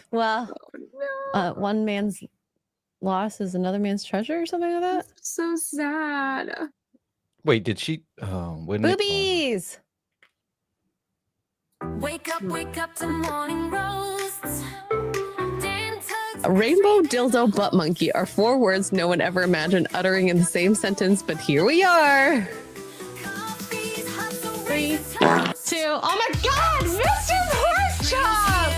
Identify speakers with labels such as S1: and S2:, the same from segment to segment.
S1: one man's loss is another man's treasure or something like that.
S2: So sad.
S3: Wait, did she? Oh, when
S1: Boobies.
S4: Wake up to morning roasts.
S2: Rainbow, dildo, butt monkey are 4 words no one ever imagined uttering in the same sentence, but here we are. 3, 2. Oh my God, Mr. Horse Chop!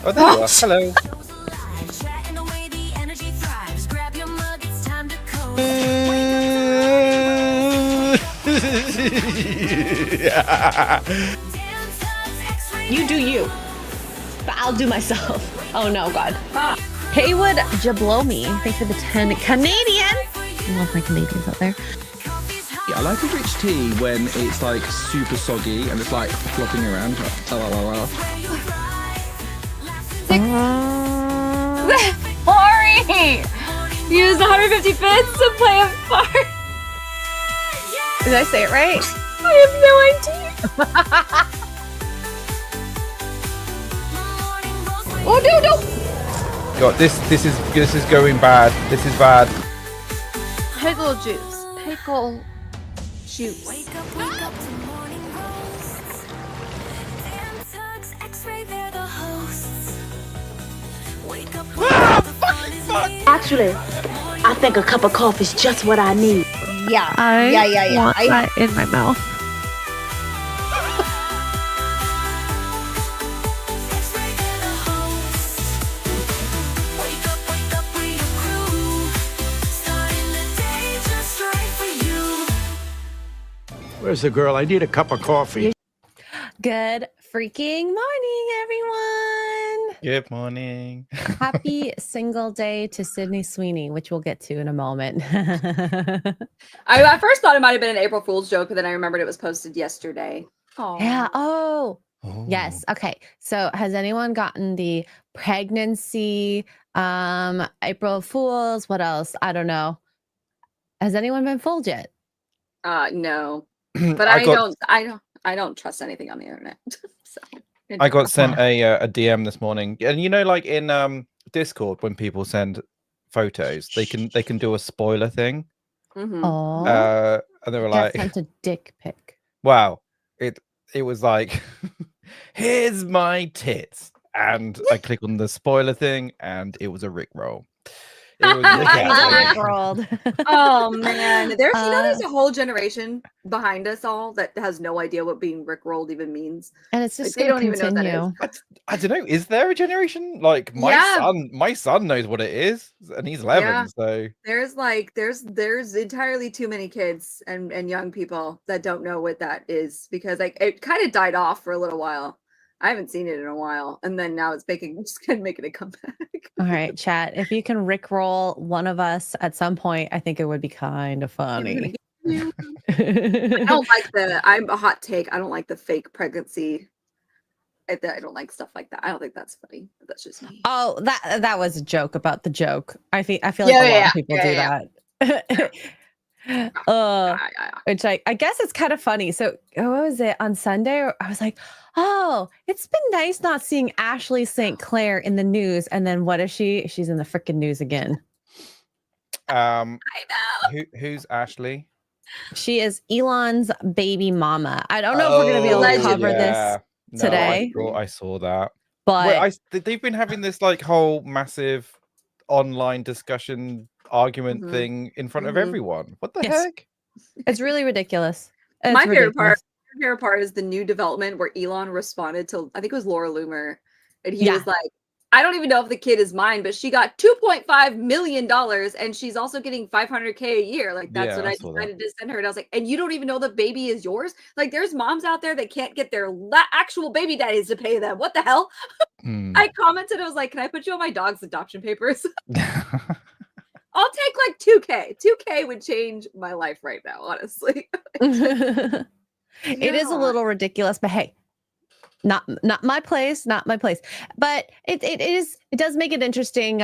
S3: Oh, there you are. Hello.
S2: You do you, but I'll do myself. Oh no, God. Haywood Jablomi, thanks for the 10 Canadian. I love my Canadians out there.
S5: I like a rich tea when it's like super soggy and it's like flopping around.
S6: Ori! Use 150 bits to play a part.
S2: Did I say it right?
S6: I have no idea. Oh no!
S3: God, this is going bad. This is bad.
S6: Pickle juice. Pickle juice.
S4: Wake up to morning roasts. Dan, Tuggs, Xray, they're the hosts. Wake up.
S7: Actually, I think a cup of coffee is just what I need.
S6: Yeah.
S2: I want that in my mouth.
S8: Where's the girl? I need a cup of coffee.
S1: Good freaking morning, everyone.
S3: Good morning.
S1: Happy single day to Sydney Sweeney, which we'll get to in a moment.
S2: Oh,
S6: I at first thought it might have been an April Fool's joke, but then I remembered it was posted yesterday. Oh.
S1: Yeah.
S3: Oh.
S1: Yes. Okay. So has anyone gotten the pregnancy, April Fools? What else? I don't know. Has anyone been fooled yet?
S6: No. But I don't trust anything on the internet. So
S3: I got sent a DM this morning, and you know, like in Discord, when people send photos, they can do a spoiler thing.
S6: Mhm.
S1: Oh,
S3: And they were
S1: got
S3: like,
S1: sent a dick pic.
S3: "Wow, it was like, here's my tits," and I click on the spoiler thing, and it was a Rickroll. It was
S1: Rickrolled.
S6: Oh man, there's a whole generation behind us all that has no idea what being rickrolled even means,
S1: and it's just
S6: they don't even know what that is.
S3: I don't know. Is there a generation like my son knows what it is, and he's 11.
S6: Yeah.
S3: So
S6: there's entirely too many kids and young people that don't know what that is, because like it kind of died off for a little while. I haven't seen it in a while, and then now it's making a comeback.
S1: All right, chat. If you can Rickroll one of us at some point, I think it would be kind of funny.
S6: I don't like I'm a hot take. I don't like the fake pregnancy. I don't like stuff like that. I don't think that's funny. But that's just me.
S1: Oh, that was a joke about the joke. I feel like a lot of people do that. Which I guess it's kind of funny. So what was it on Sunday? I was like, oh, it's been nice not seeing Ashley St. Clair in the news. And then what is she? She's in the freaking news again.
S6: I know.
S3: Who's Ashley?
S1: She is Elon's baby mama. I don't know if we're gonna be able to cover this today.
S3: I saw that.
S1: But
S3: they've been having this like whole massive online discussion argument thing in front of everyone. What the heck?
S1: It's really ridiculous.
S6: My favorite part is the new development where Elon responded to, I think it was Laura Loomer, and he was like, I don't even know if the kid is mine, but she got $2.5 million, and she's also getting $500K a year. Like that's what I decided to send her. And I was like, and you don't even know the baby is yours? Like there's moms out there that can't get their actual baby daddies to pay them. What the hell? I commented, I was like, can I put you on my dog's adoption papers? I'll take like 2K. 2K would change my life right now, honestly.
S1: It is a little ridiculous, but hey, not my place, not my place. But it does make it interesting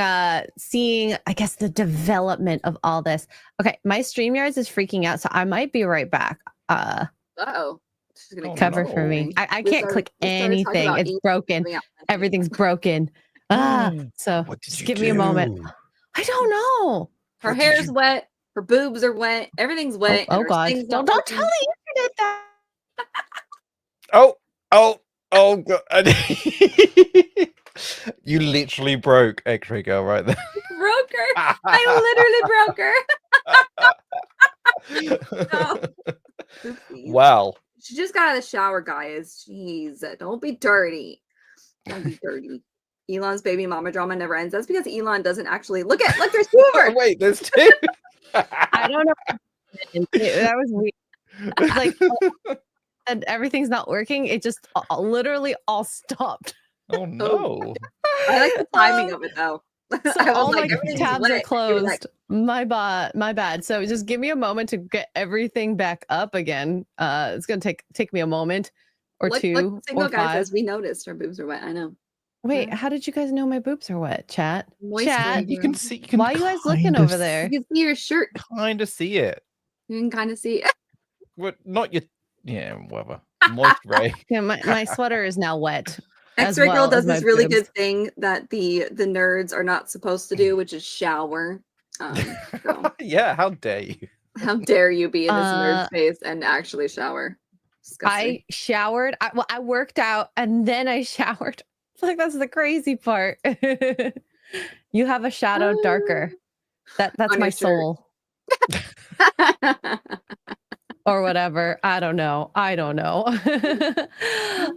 S1: seeing, I guess, the development of all this. Okay, my StreamYards is freaking out, so I might be right back.
S6: Uh-oh. She's gonna
S1: Cover for me. I can't click anything. It's broken. Everything's broken. So
S3: What did
S1: just
S3: you
S1: give me a moment.
S3: do?
S1: I don't know.
S6: Her
S3: What did
S6: hair's
S3: you-
S6: wet. Her boobs are wet. Everything's wet. and
S1: Oh
S6: her
S1: God!
S6: thing's not
S1: Don't tell
S6: working.
S1: the internet that.
S3: Oh God. You literally broke Xray Girl right there.
S6: Broke her. I literally broke her. Oopsies.
S3: Wow.
S6: She just got out of the shower, guys. Jeez, don't be dirty. Don't be dirty. Elon's baby mama drama never ends. That's because Elon doesn't actually look. There's two of her.
S3: Wait, there's two.
S1: I don't know. That was weird. I was like, and everything's not working. It just literally all stopped.
S3: Oh no.
S6: I like the timing of it though.
S1: So
S6: I was
S1: all
S6: like,
S1: my
S6: everything's
S1: tabs
S6: wet.
S1: are
S6: You were
S1: closed.
S6: like,
S1: My bad. So just give me a moment to get everything back up again. It's gonna take me a moment or
S6: look,
S1: two
S6: look, single
S1: or
S6: guy
S1: five.
S6: says we noticed her boobs are wet. I know.
S1: Wait,
S6: Yeah.
S1: how did you guys know my boobs are wet? Chat.
S6: Moisture.
S1: Chat.
S3: You can see. You can
S1: Why are you guys looking
S3: kinda
S1: over there?
S6: You can see your shirt.
S3: Kind of see it.
S6: You can kind of see it.
S3: What? Not your. Yeah, whatever. Moist Ray.
S1: Yeah, my sweater is now wet. as
S6: Xray Girl
S1: well
S6: does
S1: as my
S6: this really
S1: boobs.
S6: good thing that the nerds are not supposed to do, which is shower. So
S3: Yeah, how dare you?
S6: how dare you be in this nerd
S1: Uh,
S6: space and actually shower? Disgusting.
S1: I showered. I worked out and then I showered. Like that's the crazy part. You have a shadow darker. That's
S6: On
S1: my
S6: your shirt.
S1: soul or whatever. I don't know.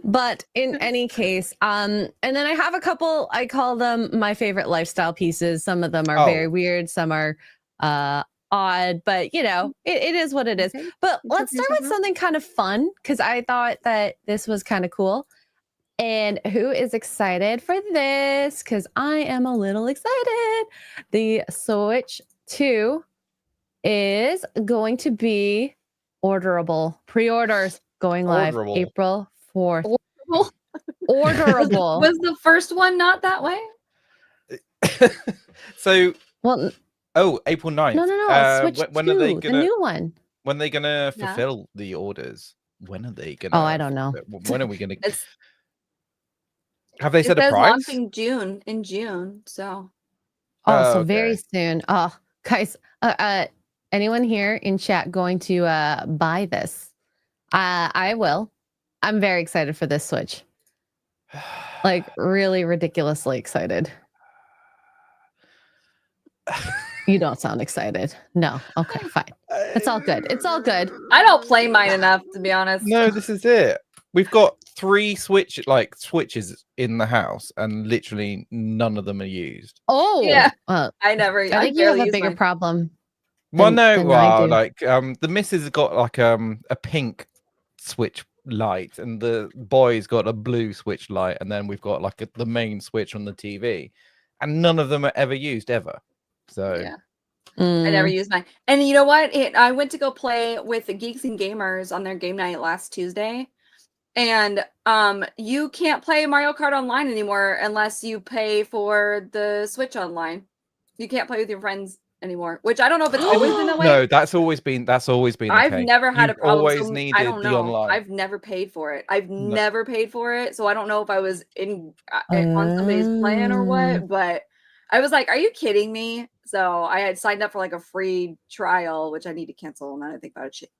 S1: But in any case, and then I have a couple, I call them my favorite lifestyle pieces. Some of them are very
S3: Oh.
S1: weird, some are odd, but you know, it is what it is.
S6: Okay.
S1: But
S6: It's
S1: let's
S6: okay,
S1: start with
S6: Sarah.
S1: something kind of fun because I thought that this was kind of cool. And who is excited for this? Because I am a little excited. The Switch 2 is going to be orderable. Pre-orders going live
S3: Orderable.
S1: April 4th.
S6: Orderable?
S1: Orderable.
S6: Was the first one not that way?
S3: So,
S1: Well,
S3: April 9th.
S1: no. Switch
S3: when
S1: 2,
S3: are they
S1: the
S3: gonna?
S1: new one.
S3: When are they gonna
S6: Yeah.
S3: fulfill the orders? When are they gonna?
S1: Oh, I don't know.
S3: When are we gonna?
S6: It's
S3: Have they
S6: it
S3: said a
S6: says
S3: price?
S6: launching in June. So
S1: Oh, so
S3: okay.
S1: very soon. Oh, guys, anyone here in chat going to buy this? I will. I'm very excited for this Switch. Like really ridiculously excited. You don't sound excited. No. Okay, fine. It's all good. It's all good.
S6: I don't play mine enough, to be honest.
S3: No, this is it. We've got 3 switches in the house, and literally none of them are used.
S1: Oh,
S6: Yeah.
S1: Well,
S6: I never.
S1: I think you have
S6: barely
S1: a
S6: use
S1: bigger
S6: mine.
S1: problem.
S3: Well,
S1: than-
S3: no,
S1: than I
S3: well,
S1: do.
S3: like the missus has got like a pink switch light, and the boy's got a blue switch light, and then we've got like the main switch on the TV, and none of them are ever used ever. So
S6: Yeah. I never
S1: Mm.
S6: use mine. And you know what? I went to go play with the Geeks and Gamers on their game night last Tuesday. And you can't play Mario Kart online anymore unless you pay for the Switch online. You can't play with your friends anymore, which I don't know if it's always been that way.
S3: no, that's always been the
S6: I've
S3: case.
S6: never had a
S3: You've
S6: problem.
S3: Always
S6: so
S3: needed
S6: I don't
S3: the
S6: know.
S3: online.
S6: I've never paid for it. I've
S3: No.
S6: never paid for it. So I don't know if I was on somebody's plan or what, but I was like, are you kidding me? So I had signed up for like a free trial, which I need to cancel. And then I think about it. Shit.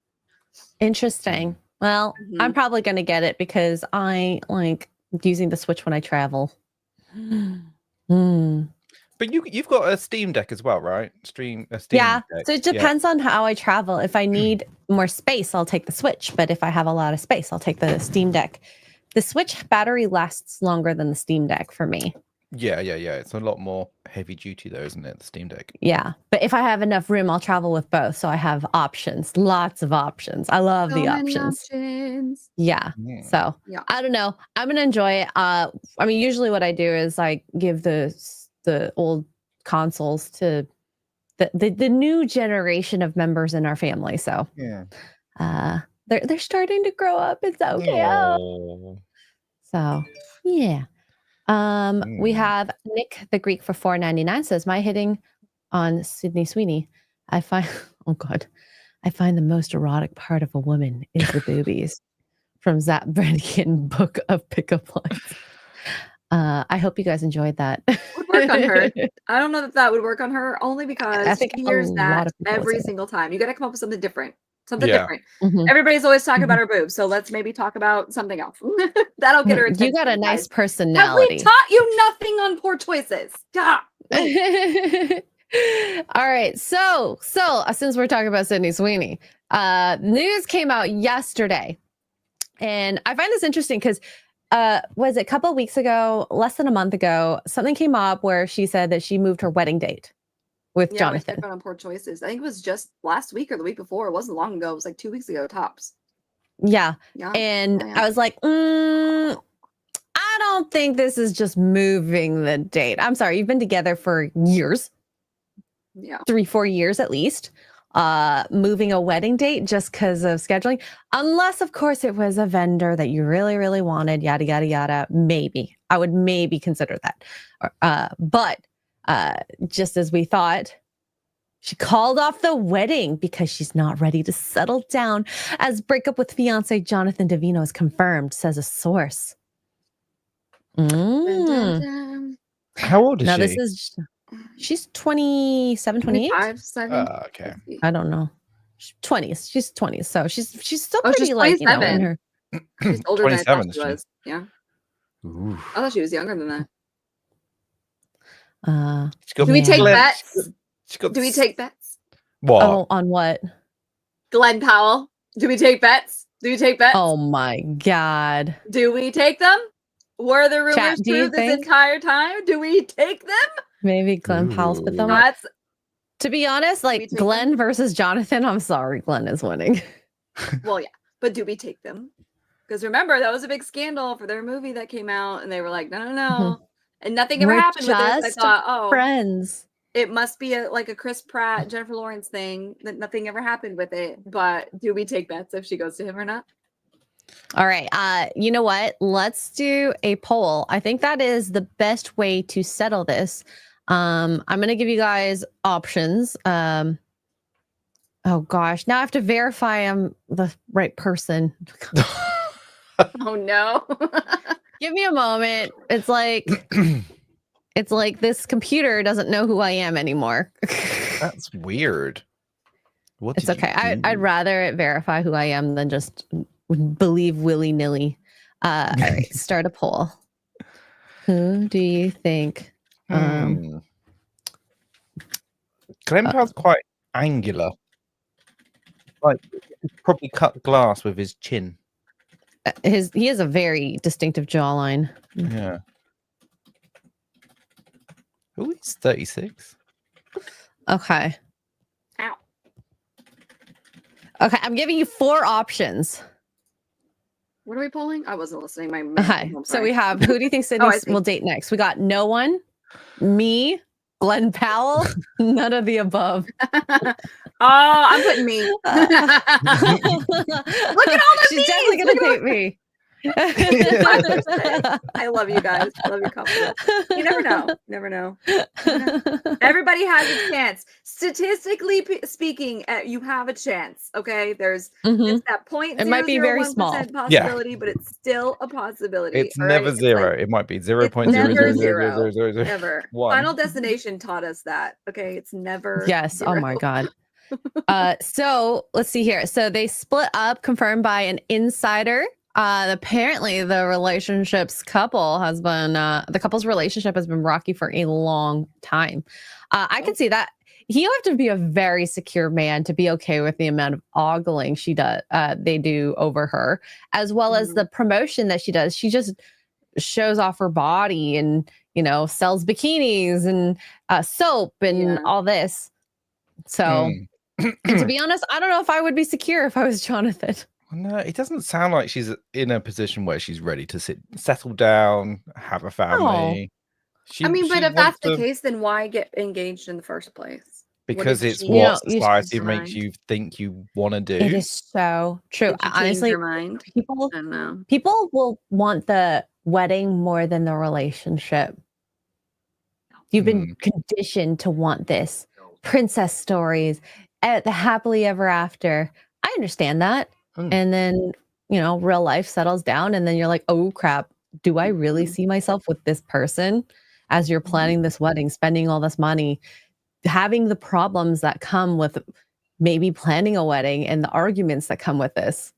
S1: Interesting. Well, I'm probably going to get it because I like using the Switch when I travel. Hmm.
S3: But you've got a Steam Deck as well, right? a Steam
S1: Yeah.
S3: Deck.
S1: So it depends on how I travel. If I need more space, I'll take the Switch. But if I have a lot of space, I'll take the Steam Deck. The Switch battery lasts longer than the Steam Deck for me.
S3: Yeah. It's a lot more heavy duty though, isn't it? The Steam Deck.
S1: Yeah. But if I have enough room, I'll travel with both. So I have options, lots of options. I love the
S6: many
S1: options. Yeah.
S3: Yeah.
S1: So
S6: Yeah.
S1: I don't know. I'm gonna enjoy it. I mean, usually what I do is I give the old consoles to the new generation of members in our family. So
S3: Yeah.
S1: they're starting to grow up. It's okay.
S3: Aw.
S1: So yeah. We have Nick the Greek for $4.99 says, my hitting on Sydney Sweeney. I find I find the most erotic part of a woman is the boobies. From Zap Brannigan Book of Pickup Lines. I hope you guys enjoyed that.
S6: Would work on her. I don't know that would work on her only because
S1: I think
S6: she
S1: a
S6: hears
S1: lot
S6: that
S1: of people would
S6: every
S1: say that.
S6: single time. You got to come up with something different. Something
S3: Yeah.
S6: different.
S1: Mhm.
S6: Everybody's always talking about her boobs, so let's maybe talk about something else. That'll get her attention.
S1: You got a nice
S6: guys. Have we
S1: personality.
S6: taught you nothing on poor choices? Stop.
S1: All right. So since we're talking about Sydney Sweeney, news came out yesterday. And I find this interesting because was it a couple of weeks ago, less than a month ago, something came up where she said that she moved her wedding date with Jonathan.
S6: We on poor choices. I think it was just last week or the week before. It wasn't long ago. It was like 2 weeks ago, tops.
S1: Yeah.
S6: Yeah.
S1: And
S6: Yeah.
S1: I was like, I don't think this is just moving the date. I'm sorry, you've been together for years,
S6: Yeah.
S1: 3-4 years at least. Moving a wedding date just because of scheduling, unless of course it was a vendor that you really, really wanted, yada, yada, yada. Maybe I would maybe consider that. But just as we thought, she called off the wedding because she's not ready to settle down, as breakup with fiance Jonathan Davino is confirmed, says a source.
S3: How old is
S1: Now
S3: she?
S1: she's 27, 28.
S6: 25, 7.
S3: Okay.
S1: I don't know. 20s. She's 20s. So she's still
S6: Oh,
S1: pretty
S6: she's
S1: like, you know, in
S6: 27.
S1: her.
S6: She's older than I thought
S3: 27,
S6: she was. Yeah.
S3: Ooh.
S6: I thought she was younger than that.
S3: She's got
S6: Do we take
S3: Glenn-
S6: bets?
S3: she's got
S6: Do we take bets?
S3: what?
S1: Oh, on what?
S6: Glenn Powell. Do we take bets? Do we take bets?
S1: Oh my God.
S6: Do we take them? Were the rumors
S1: Chat, do you
S6: true this
S1: think?
S6: entire time? Do we take them?
S1: Maybe Glenn Powell's put them
S3: Ooh.
S1: up.
S6: That's
S1: To be honest,
S6: we
S1: like
S6: take
S1: Glenn versus Jonathan, I'm sorry, Glenn is winning.
S6: well, yeah. But do we take them? Because remember, that was a big scandal for their movie that came out, and they were like, no. And nothing ever
S1: We're
S6: happened with this. I
S1: just
S6: thought, oh,
S1: Friends.
S6: it must be like a Chris Pratt, Jennifer Lawrence thing that nothing ever happened with it. But do we take bets if she goes to him or not?
S1: All right. You know what? Let's do a poll. I think that is the best way to settle this. I'm gonna give you guys options. Oh gosh, now I have to verify I'm the right person.
S6: Oh no.
S1: Give me a moment. It's like this computer doesn't know who I am anymore.
S3: That's weird. What?
S1: It's
S3: did you
S1: okay.
S3: do?
S1: I'd rather it verify who I am than just believe willy-nilly. All right, start a poll. Who do you think?
S3: Glenn Powell's quite angular. Like he probably cut glass with his chin.
S1: He has a very distinctive jawline.
S3: Yeah. Oh, he's 36.
S1: Okay.
S6: Ow.
S1: Okay, I'm giving you 4 options.
S6: What are we polling? I wasn't listening.
S1: Okay, so we have, who do you think Sydney
S6: I see.
S1: will date next? We got no one, me, Glenn Powell, none of the above.
S6: Oh, I'm putting me.
S1: Look
S6: at all the
S1: She's definitely
S6: me's.
S1: going to date me.
S6: I love you guys. I love your confidence. You never know. Never know. Everybody has a chance. Statistically speaking, you have a chance. Okay, there's
S1: Mhm.
S6: it's that point.
S1: It might be very
S6: 0.001%
S1: small.
S6: possibility, but it's still a possibility.
S3: It's
S6: all
S3: never
S6: right?
S3: zero.
S6: Like,
S3: It might be
S6: never
S3: 0.0000000.
S6: ever.
S3: One.
S6: Final Destination taught us that. Okay, it's never.
S1: Yes.
S6: Zero.
S1: Oh my God. So let's see here. So they split up, confirmed by an insider. Apparently the couple's relationship has been rocky for a long time. I can see that. He'll have to be a very secure man to be okay with the amount of ogling they do over her, as well as the promotion that she does. She just shows off her body and, you know, sells bikinis and soap and all this. So, and to be honest, I don't know if I would be secure if I was Jonathan.
S3: No, it doesn't sound like she's in a position where she's ready to settle down, have a family.
S6: But if that's the case, then why get engaged in the first place?
S3: because
S6: if
S3: it's
S6: she-
S3: what
S1: You know, you
S3: society
S6: change her
S3: makes
S6: mind?
S3: you think you want to do.
S1: it is so true.
S6: Did you change
S1: Honestly,
S6: your mind?
S1: people
S6: I don't know.
S1: people will want the wedding more than the relationship. You've been conditioned to want this princess stories, the happily ever after. I understand that. And then, real life settles down and then you're like, "Oh crap, do I really see myself with this person?" As you're planning this wedding, spending all this money, having the problems that come with maybe planning a wedding and the arguments that come with this.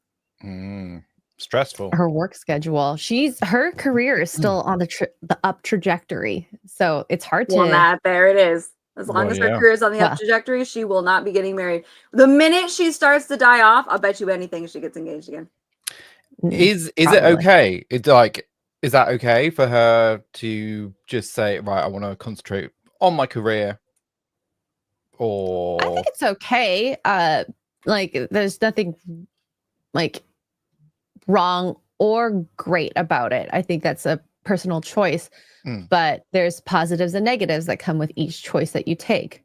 S3: Stressful.
S1: Her work schedule. Her career is still on the up trajectory. So it's hard to.
S6: Well, Matt, there it is. As long as her career is on the up trajectory, she will not be getting married. The minute she starts to die off, I'll bet you anything she gets engaged again.
S3: Is it okay? It's like, is that okay for her to just say, right, I want to concentrate on my career? Or
S1: I think it's okay. There's nothing like wrong or great about it. I think that's a personal choice, but there's positives and negatives that come with each choice that you take,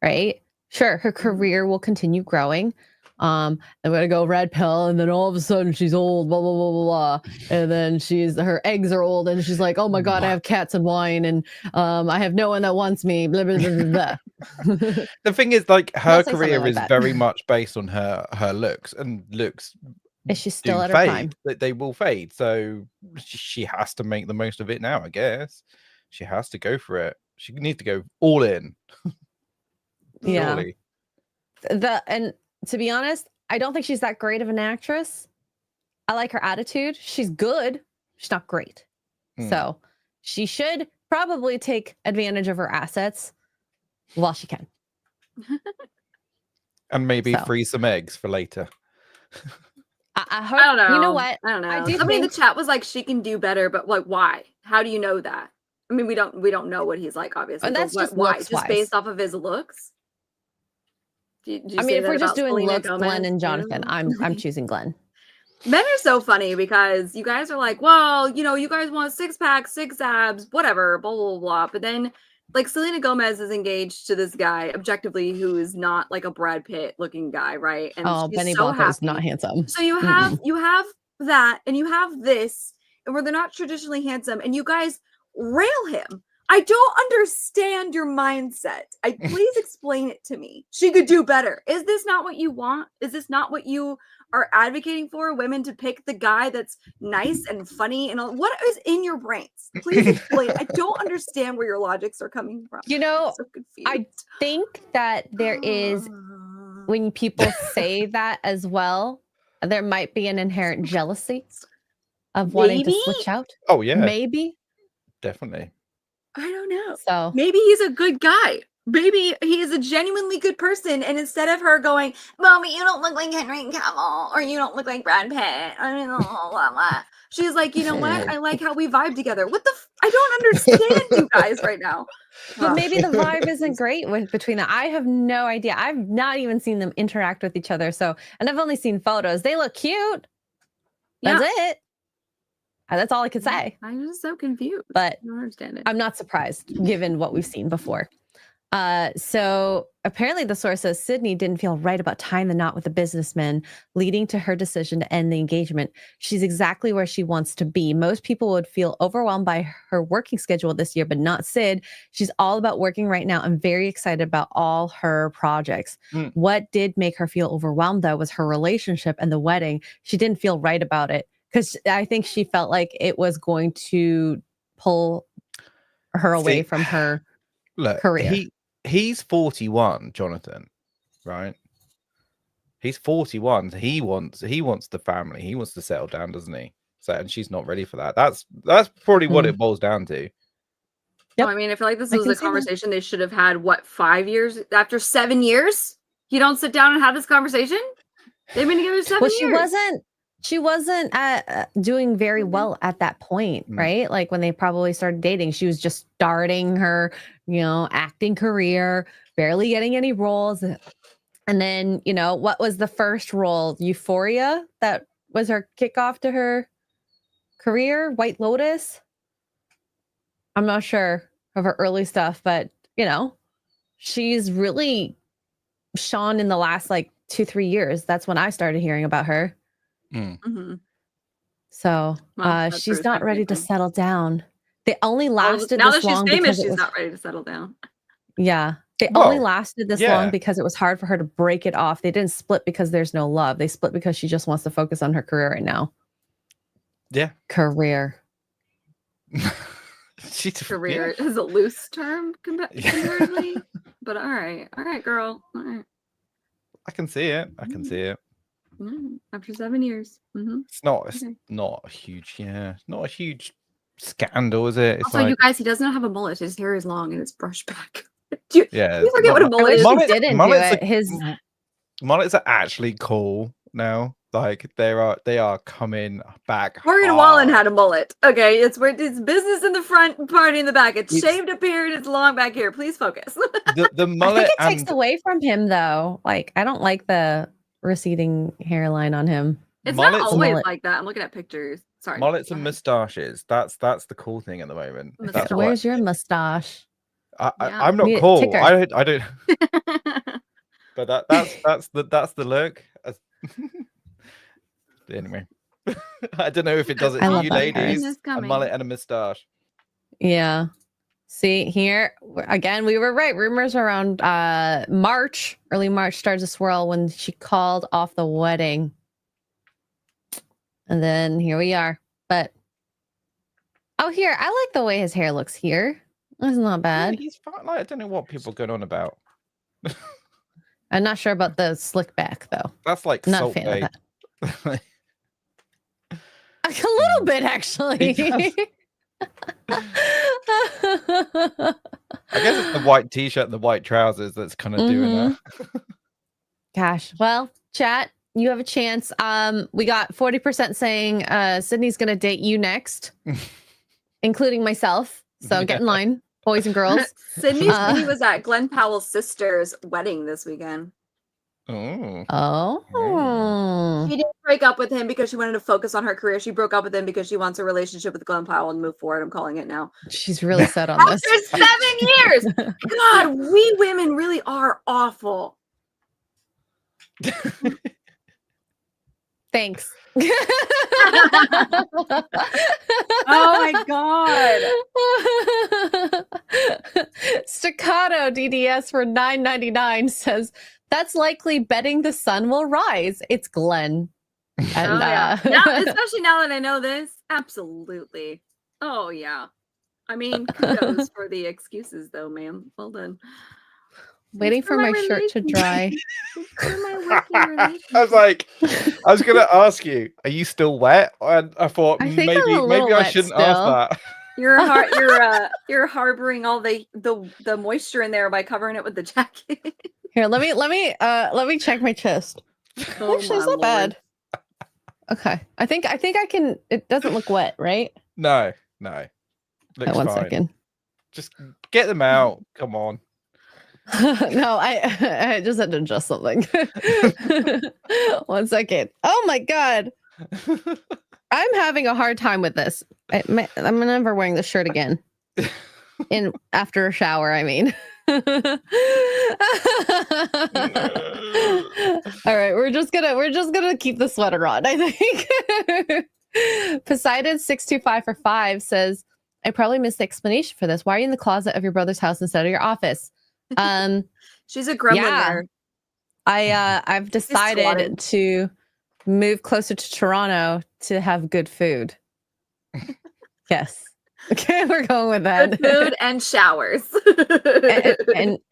S1: right? Sure, her career will continue growing. I'm gonna go red pill, and then all of a sudden she's old, blah blah blah blah blah, and then her eggs are old, and she's like, "Oh my god, I have cats and wine, and I have no one that wants me." Blah blah blah blah.
S3: The thing is, like, her
S1: say something
S3: career
S1: like
S3: is
S1: that.
S3: very much based on her looks, and looks
S1: Is she
S3: do
S1: still at her prime?
S3: fade. They will fade, so she has to make the most of it now. I guess she has to go for it. She needs to go all in.
S1: Yeah.
S3: Surely.
S1: And to be honest, I don't think she's that great of an actress. I like her attitude. She's good. She's not great. So she should probably take advantage of her assets while she can.
S3: And maybe freeze some eggs for later.
S1: I hope.
S6: I don't know.
S1: You know what?
S6: I don't know.
S1: I do
S6: Somebody in the
S1: think-
S6: chat was like, she can do better, but like, why? How do you know that? I mean, we don't know what he's like, obviously.
S1: And
S6: but
S1: that's just
S6: why?
S1: looks
S6: Just based off of his looks?
S1: I mean, if we're just doing looks, Glenn and Jonathan, I'm choosing Glenn.
S6: Men are so funny because you guys are like, well, you guys want 6-pack, 6 abs, whatever, blah, blah, blah. But then, like, Selena Gomez is engaged to this guy, objectively, who is not like a Brad Pitt looking guy, right? And she's
S1: Benny
S6: so
S1: Blanco is
S6: happy.
S1: not handsome.
S6: So you have that, and you have this, and where they're not traditionally handsome, and you guys rail him. I don't understand your mindset. Please explain it to me. She could do better. Is this not what you want? Is this not what you are advocating for? Women to pick the guy that's nice and funny and all. What is in your brains? Please explain. I don't understand where your logics are coming from.
S1: You know,
S6: I'm so confused.
S1: I think that there is, when people say that as well, there might be an inherent jealousy of wanting to switch out.
S3: Oh yeah,
S1: maybe,
S3: definitely.
S6: I don't know.
S1: So
S6: maybe he's a good guy. Maybe he is a genuinely good person. And instead of her going, "Mommy, you don't look like Henry Cavill," or "You don't look like Brad Pitt," I mean, blah, blah, blah. She's like, "You know what? I like how we vibe together." What the? I don't understand you guys right now.
S1: but maybe the vibe isn't great between them. I have no idea. I've not even seen them interact with each other. So, and I've only seen photos. They look cute. That's it. That's all I could say.
S6: I'm just so confused.
S1: But
S6: I don't understand it.
S1: I'm not surprised given what we've seen before. So apparently the source says Sydney didn't feel right about tying the knot with the businessman, leading to her decision to end the engagement. She's exactly where she wants to be. Most people would feel overwhelmed by her working schedule this year, but not Sid. She's all about working right now and very excited about all her projects. What did make her feel overwhelmed, though, was her relationship and the wedding. She didn't feel right about it because I think she felt like it was going to pull her away from her career.
S3: He's 41, Jonathan, right? He's 41. He wants the family. He wants to settle down, doesn't he? So, and she's not ready for that. That's probably what it boils down to.
S6: Yep. I mean, I feel like this was a conversation they should have had, 5 years? After 7 years? You don't sit down and have this conversation? They've been together 7 years.
S1: She wasn't doing very well at that point, right? Like when they probably started dating, she was just starting her, acting career, barely getting any roles. And then, what was the first role? Euphoria? That was her kickoff to her career? White Lotus? I'm not sure of her early stuff, but, she's really shone in the last like 2-3 years. That's when I started hearing about her.
S6: Mhm.
S1: So
S6: Well, that
S1: she's
S6: proves
S1: not ready to
S6: everything.
S1: settle down. They only
S6: Well,
S1: lasted
S6: now that
S1: this
S6: she's
S1: long
S6: famous,
S1: because it
S6: she's
S1: was
S6: not ready to settle down.
S1: yeah. They only
S3: Well,
S1: lasted this
S3: yeah.
S1: long because it was hard for her to break it off. They didn't split because there's no love. They split because she just wants to focus on her career right now.
S3: Yeah.
S1: Career.
S3: She's
S6: Career
S3: yeah.
S6: is a loose term
S3: Yeah.
S6: comparatively, but all right, girl. All right.
S3: I can see it. I can see it.
S6: After 7 years. Mm-hmm.
S3: It's not. It's
S6: Okay.
S3: not a huge. Yeah. Not a huge scandal, is it? It's
S6: Also,
S3: like
S6: you guys, he does not have a mullet. His hair is long and it's brushed back. do
S3: yeah.
S6: you forget what a
S1: I
S6: mullet
S1: wish
S6: is?
S1: he
S3: Mullet-
S1: didn't do
S3: mullets
S1: it.
S3: are-
S1: His
S3: Mullets are actually cool now. Like they are coming back.
S6: Morgan Wallen
S3: hard.
S6: had a mullet. Okay, it's business in the front, party in the back. It's shaved up here and it's long back here. Please focus.
S3: the
S1: I
S3: mullet
S1: think it takes
S3: and
S1: away from him though. Like I don't like the receding hairline on him.
S6: It's not
S3: mullets,
S6: always
S1: mullet.
S6: like that. I'm looking at pictures. Sorry.
S3: mullets
S6: go
S3: and
S6: ahead.
S3: mustaches. That's the cool thing at the moment.
S6: Okay,
S3: That's
S1: Where's your mustache?
S3: what
S6: Yeah.
S3: I'm not
S1: Need a
S3: cool.
S1: ticker.
S3: I don't. But that's the look. Anyway, I don't know if it does it
S1: I
S3: to
S1: love
S3: you
S1: that
S3: ladies.
S6: It's
S3: A
S6: coming.
S3: mullet and a mustache.
S1: Yeah. See here again, we were right. Rumors around March, early March started to swirl when she called off the wedding. And then here we are. But oh, here, I like the way his hair looks here. That's not
S3: Yeah,
S1: bad.
S3: he's fine. Like, I don't know what people are going on about.
S1: I'm not sure about the slick back though.
S3: That's like
S1: Not a
S3: Salt
S1: fan of
S3: Bae.
S1: that. A little bit actually.
S3: He I guess it's the white t-shirt and the white trousers that's kind of doing that.
S1: Gosh. Well, chat, you have a chance. We got 40% saying Sydney's gonna date you next, including myself. So get in line, boys and girls.
S6: Sydney was at Glenn Powell's sister's wedding this weekend.
S3: Oh.
S1: Oh.
S6: She didn't break up with him because she wanted to focus on her career. She broke up with him because she wants a relationship with Glenn Powell and move forward. I'm calling it now.
S1: She's really set on this.
S6: After 7 years! God, we women really are awful.
S1: Thanks.
S6: Oh my God.
S1: Staccato DDS for $9.99 says that's likely betting the sun will rise. It's Glenn. And,
S6: Oh, yeah. Now, especially now that I know this. Absolutely. Oh, yeah. I mean, kudos for the excuses, though, ma'am. Well done.
S1: waiting for my shirt to dry.
S6: For my working relationship.
S3: I was like, I was gonna ask you, are you still wet? And I thought
S1: I think I'm a little
S3: maybe I
S1: wet
S3: shouldn't
S1: still.
S3: ask that.
S6: You're harboring all the moisture in there by covering it with the jacket.
S1: Here, let me check my chest.
S6: Oh,
S1: Actually, it's
S6: my
S1: not bad. Okay. I think I can it doesn't look wet, right?
S3: No. Looks
S1: One
S3: fine.
S1: second.
S3: Just get them out. Come on.
S1: No, I just had to adjust something. 1 second. Oh my god. I'm having a hard time with this. I'm never wearing this shirt again. After a shower, I mean. All right, we're just gonna keep the sweater on, I think. Poseidon 625 for 5 says, I probably missed the explanation for this. Why are you in the closet of your brother's house instead of your office?
S6: She's a gremlin
S1: Yeah.
S6: there.
S1: I've decided to move closer to Toronto to have good food. Yes. Okay, we're going with that.
S6: Good food and showers.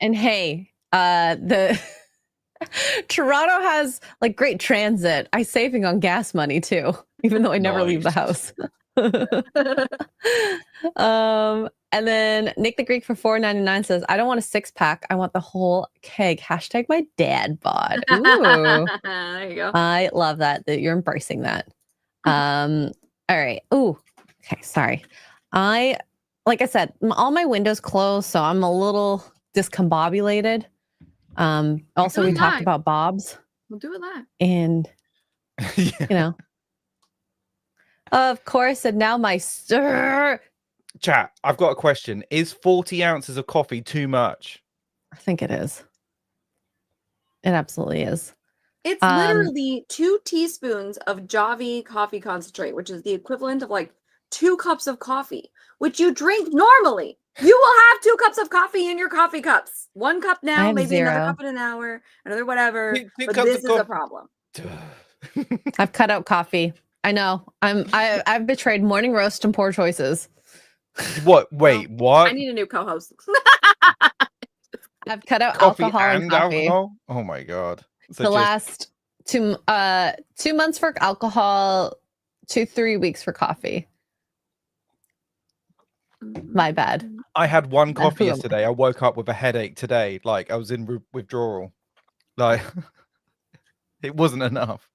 S1: and hey, the Toronto has like great transit. I'm saving on gas money too, even though I never leave the house. And then Nick the Greek for $4.99 says, I don't want a 6-pack. I want the whole keg. # my dad bod. Ooh.
S6: There you go.
S1: I love that you're embracing that. All right. Ooh. Okay. Sorry. Like I said, all my windows closed, so I'm a little discombobulated. Also, we talked about bobs.
S6: We'll do it live.
S1: And you know, of course, and now my
S3: Chat, I've got a question. Is 40 ounces of coffee too much?
S1: I think it is. It absolutely is.
S6: It's literally 2 teaspoons of Javi coffee concentrate, which is the equivalent of like 2 cups of coffee, which you drink normally. You will have 2 cups of coffee in your coffee cups. 1 cup
S1: I
S6: now,
S1: have
S6: maybe another
S1: 0.
S6: cup in an hour, another whatever.
S3: Two
S6: But
S3: cups
S6: this
S3: of
S6: is a
S3: coffee.
S6: problem.
S1: I've cut out coffee. I know. I've betrayed morning roast and poor choices.
S3: What? Wait,
S6: I
S3: what?
S6: need a new co-host.
S1: I've cut out
S3: Coffee
S1: alcohol and coffee.
S3: alcohol? Oh my god. So
S1: The
S3: just
S1: last 2 months for alcohol, 2-3 weeks for coffee. My bad.
S3: I had 1 coffee
S1: Who am I?
S3: yesterday. I woke up with a headache today. Like I was in withdrawal. Like it wasn't enough.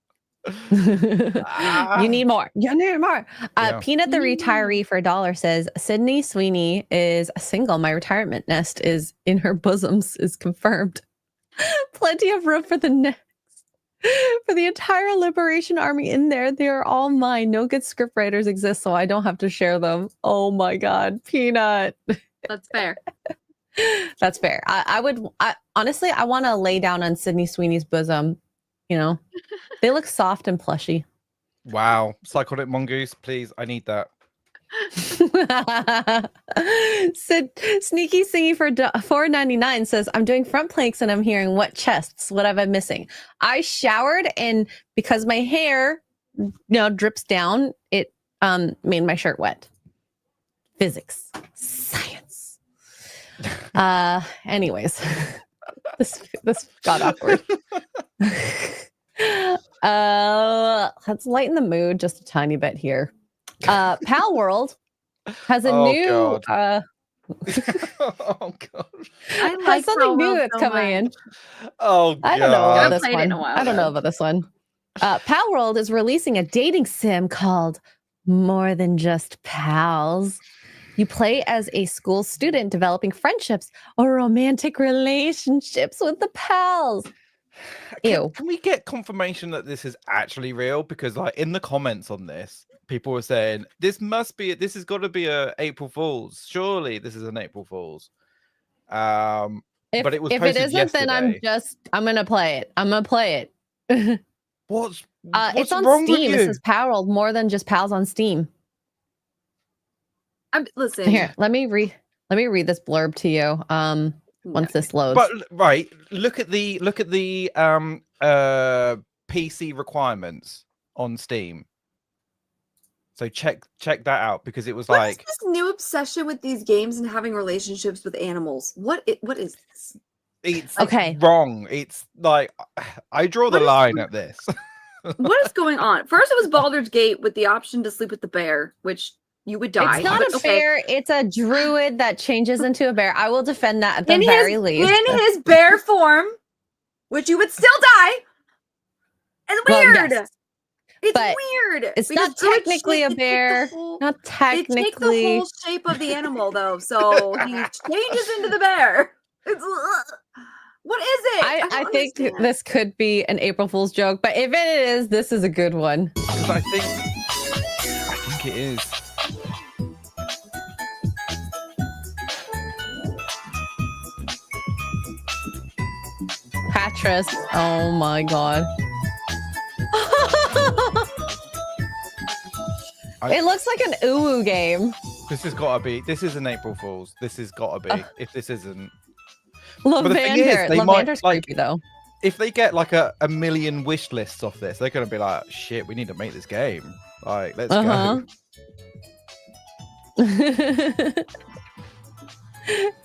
S1: You need more. You need more.
S3: Yeah.
S1: Peanut the retiree for $1 says Sydney Sweeney is single. My retirement nest is in her bosoms is confirmed. Plenty of room for the next. For the entire Liberation Army in there. They are all mine. No good scriptwriters exist, so I don't have to share them. Oh my god, Peanut.
S6: That's fair.
S1: That's fair. Honestly, I want to lay down on Sydney Sweeney's bosom. You know, they look soft and plushy.
S3: Wow. Psychotic mongoose, please. I need that.
S1: Sneaky Singy for $4.99 says, I'm doing front planks and I'm hearing what chests. What have I missing? I showered and because my hair, drips down, it made my shirt wet. Physics, science. Anyways, this got awkward. Let's lighten the mood just a tiny bit here. Palworld has a new
S3: God. Oh god.
S6: I
S1: has
S6: like
S1: something new
S6: Palworld
S1: that's
S6: so
S1: coming in.
S6: much.
S3: Oh god.
S1: I don't know about
S6: Haven't
S1: this
S6: played it
S1: one.
S6: in a while,
S1: I don't know
S6: though.
S1: about this one. Palworld is releasing a dating sim called More Than Just Pals. You play as a school student developing friendships or romantic relationships with the pals. Ew.
S3: Can we get confirmation that this is actually real? Because like in the comments on this, people were saying this has got to be a April Fool's. Surely this is an April Fool's. But it was
S1: if it
S3: posted
S1: isn't, then I'm gonna play it. I'm gonna play it.
S3: What's
S1: It's on
S3: wrong
S1: Steam.
S3: with
S1: It
S3: you?
S1: says Palworld More Than Just Pals on Steam.
S6: Listen.
S1: Here, let me read this blurb to you. Once this loads.
S3: But right, look at the PC requirements on Steam. So check that out because it was
S6: What
S3: like
S6: is this new obsession with these games and having relationships with animals? What is this?
S3: it's
S1: Okay.
S3: wrong. It's like I draw the
S6: What is-
S3: line at this.
S6: What is going on? First, it was Baldur's Gate with the option to sleep with the bear, which you would die.
S1: It's not
S6: but
S1: a bear. It's a druid that changes into a bear. I will defend that at the very least.
S6: In his bear form, which you would still die. It's
S1: Well,
S6: weird.
S1: yes.
S6: It's
S1: But
S6: weird.
S1: It's
S6: because
S1: not
S6: druids
S1: technically a
S6: take the
S1: bear.
S6: whole-
S1: Not
S6: They take the
S1: technically.
S6: whole shape of the animal, though, so he changes into the bear. It's what is it?
S1: I
S6: don't
S1: think
S6: understand.
S1: this could be an April Fool's joke, but if it is, this is a good one.
S3: 'Cause I think it is.
S1: Patras. Oh my god. It looks like an uwu game.
S3: This has got to be. This is an April Fool's. This has got to be. If this isn't,
S1: Lavander.
S3: the thing is, they might,
S1: Lavander's
S3: like-
S1: creepy though.
S3: if they get like a million wish lists off this, they're gonna be like, "Shit, we need to make this game. Like, let's
S1: Uh-huh.
S3: go."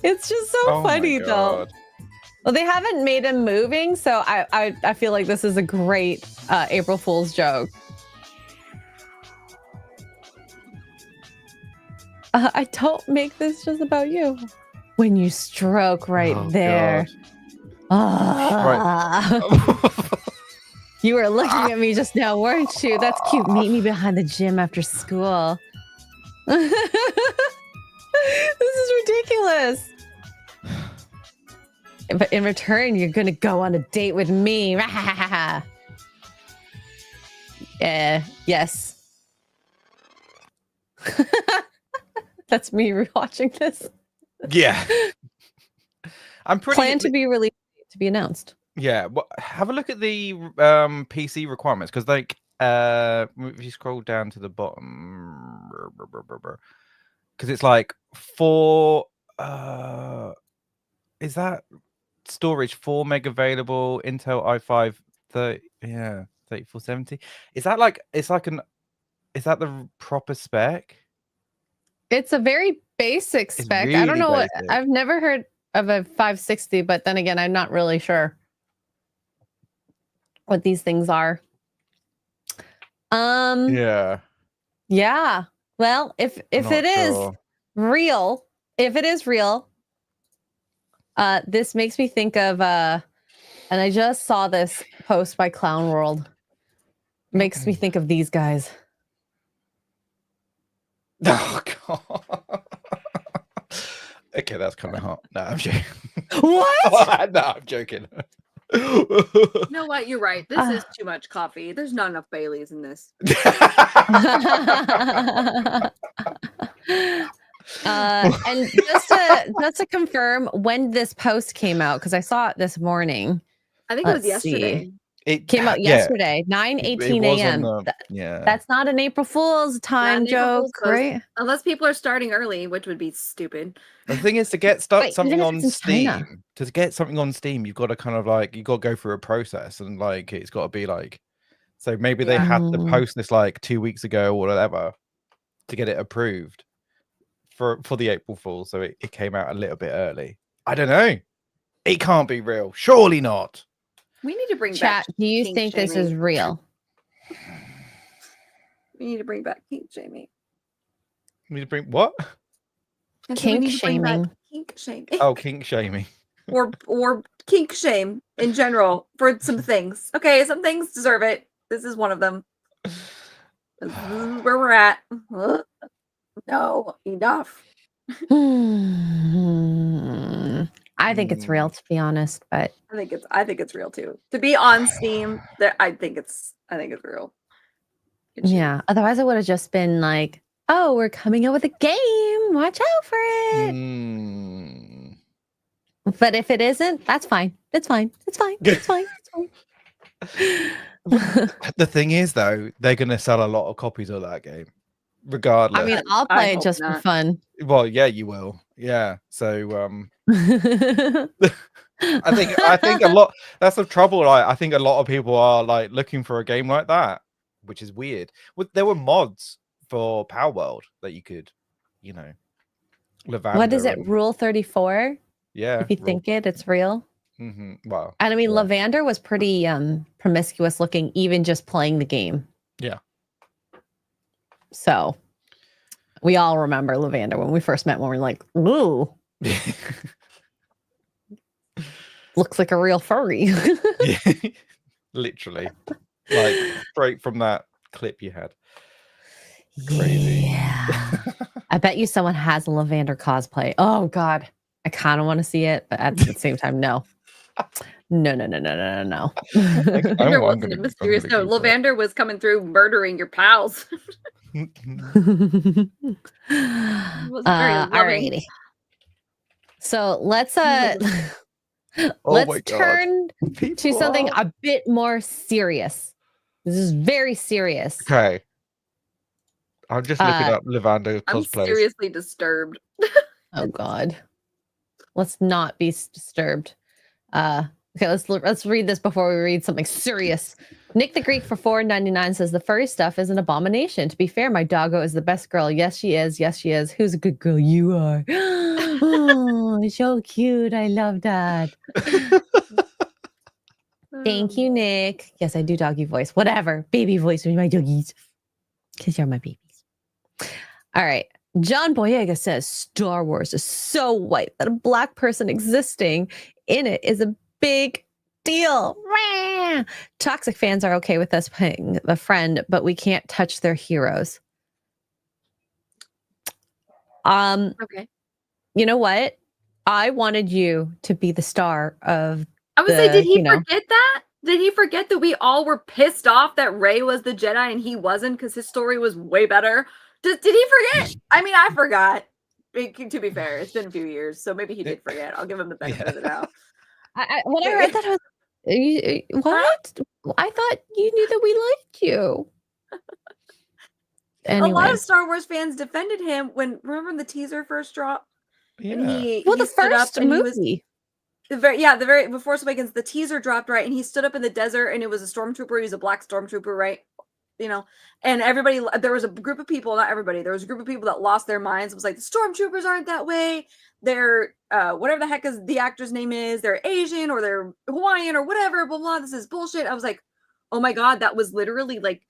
S1: It's just so
S3: Oh my
S1: funny though.
S3: God.
S1: Well, they haven't made him moving, so I feel like this is a great April Fool's joke. I don't make this just about you. When you stroke right
S3: Oh,
S1: there. You were looking at me just now, weren't you? That's cute. Meet me behind the gym after school. This is ridiculous. But in return, you're going to go on a date with me. Yes. That's me rewatching this.
S3: Yeah. I'm pretty.
S1: Plan to be released, to be announced.
S3: Yeah, well, have a look at the PC requirements because, like, if you scroll down to the bottom, because it's like is that storage 4 meg available? Intel i5 3470. Is that like is that the proper spec?
S1: It's a very basic
S3: It's
S1: spec. I don't
S3: really
S1: know what
S3: basic.
S1: I've never heard of a 560, but then again, I'm not really sure what these things are.
S3: Yeah.
S1: Yeah. Well, if
S3: I'm not
S1: it is
S3: sure.
S1: real, this makes me think of and I just saw this post by Clown World. Makes me think of these guys.
S3: Oh god. Okay, that's kind of hot. No, I'm joking.
S1: What?
S3: No, I'm joking.
S6: You know what? You're right. This is too much coffee. There's not enough Baileys in this.
S1: And just to confirm when this post came out, because I saw it this morning.
S6: I think it was
S1: Let's see.
S6: yesterday.
S1: It came out yesterday, 9:18 a.m.
S3: Yeah.
S1: That's not an April Fool's time joke, right?
S6: Unless people are starting early, which would be stupid.
S3: The thing is to get
S1: Wait,
S3: something
S1: even if
S3: on
S1: it's in China.
S3: Steam. To get something on Steam, you've got to kind of like you got to go through a process, and like it's got to be like. So maybe they had to post this like 2 weeks ago or whatever to get it approved for the April Fool. So it came out a little bit early. I don't know. It can't be real. Surely not.
S6: We need to bring
S1: Chat,
S6: back.
S1: do you
S6: kink
S1: think this
S6: shaming.
S1: is real?
S6: We need to bring back kink shaming.
S3: We need to bring what?
S6: I said we
S1: Kink
S6: need to bring back
S1: shaming.
S6: Kink shaming.
S3: Oh, kink shaming.
S6: or kink shame in general for some things. Okay, some things deserve it. This is one of them. This is where we're at. No, enough.
S1: I think it's real, to be honest, but
S6: I think it's real too. To be on Steam, I think it's real.
S1: yeah. Otherwise, it would have just been like, "Oh, we're coming out with a game. Watch out for it." But if it isn't, that's fine. It's fine. It's fine. It's fine. It's fine.
S3: The thing is, though, they're going to sell a lot of copies of that game, regardless.
S1: I mean, I'll play it just for fun.
S3: Well, yeah, you will. Yeah. So, I think a lot. That's the trouble. Like, I think a lot of people are like looking for a game like that, which is weird. There were mods for Palworld that you could, Lavender.
S1: What is it? Rule 34.
S3: Yeah.
S1: If you think it's real.
S3: Wow.
S1: And I mean, Lavender was pretty promiscuous looking, even just playing the game.
S3: Yeah.
S1: So we all remember Lavender when we first met, when we were like, ooh. Looks like a real furry.
S3: Yeah. Literally. Like straight from that clip you had. Crazy.
S1: Yeah. I bet you someone has a Lavender cosplay. Oh God. I kind of want to see it, but at the same time, no. No.
S6: Lavender wasn't a mysterious note. Lavender was coming through murdering your pals.
S1: Alrighty. So let's let's turn to something a bit more serious. This is very serious.
S3: Okay. I'm just looking up Lavender cosplays.
S6: I'm seriously disturbed.
S1: Oh God. Let's not be disturbed. Okay, let's read this before we read something serious. Nick the Greek for $4.99 says the furry stuff is an abomination. To be fair, my doggo is the best girl. Yes, she is. Yes, she is. Who's a good girl? You are. Oh, so cute. I love that. Thank you, Nick. Yes, I do doggy voice. Whatever. Baby voice with my doggies. Because you're my babies. All right. John Boyega says Star Wars is so white that a black person existing in it is a big deal. Toxic fans are okay with us playing a friend, but we can't touch their heroes.
S6: Okay.
S1: You know what? I wanted you to be the star of.
S6: I would say, did he forget that? Did he forget that we all were pissed off that Rey was the Jedi and he wasn't because his story was way better? Did he forget? I mean, I forgot. To be fair, it's been a few years, so maybe he did forget. I'll give him the benefit of the doubt.
S1: When I read that, What? I thought you knew that we liked you.
S6: A lot
S1: Anyway,
S6: of Star Wars fans defended him remember when the teaser first dropped?
S3: Yeah.
S6: And he
S1: well, the
S6: stood up
S1: first
S6: and he was
S1: movie.
S6: the very before Force Awakens, the teaser dropped, right? And he stood up in the desert and it was a stormtrooper. He was a black stormtrooper, right? You know, and there was a group of people, not everybody, there was a group of people that lost their minds. It was like, the stormtroopers aren't that way. They're whatever the heck is the actor's name is, they're Asian or they're Hawaiian or whatever, blah, blah, this is bullshit. I was like, oh my God, that was literally like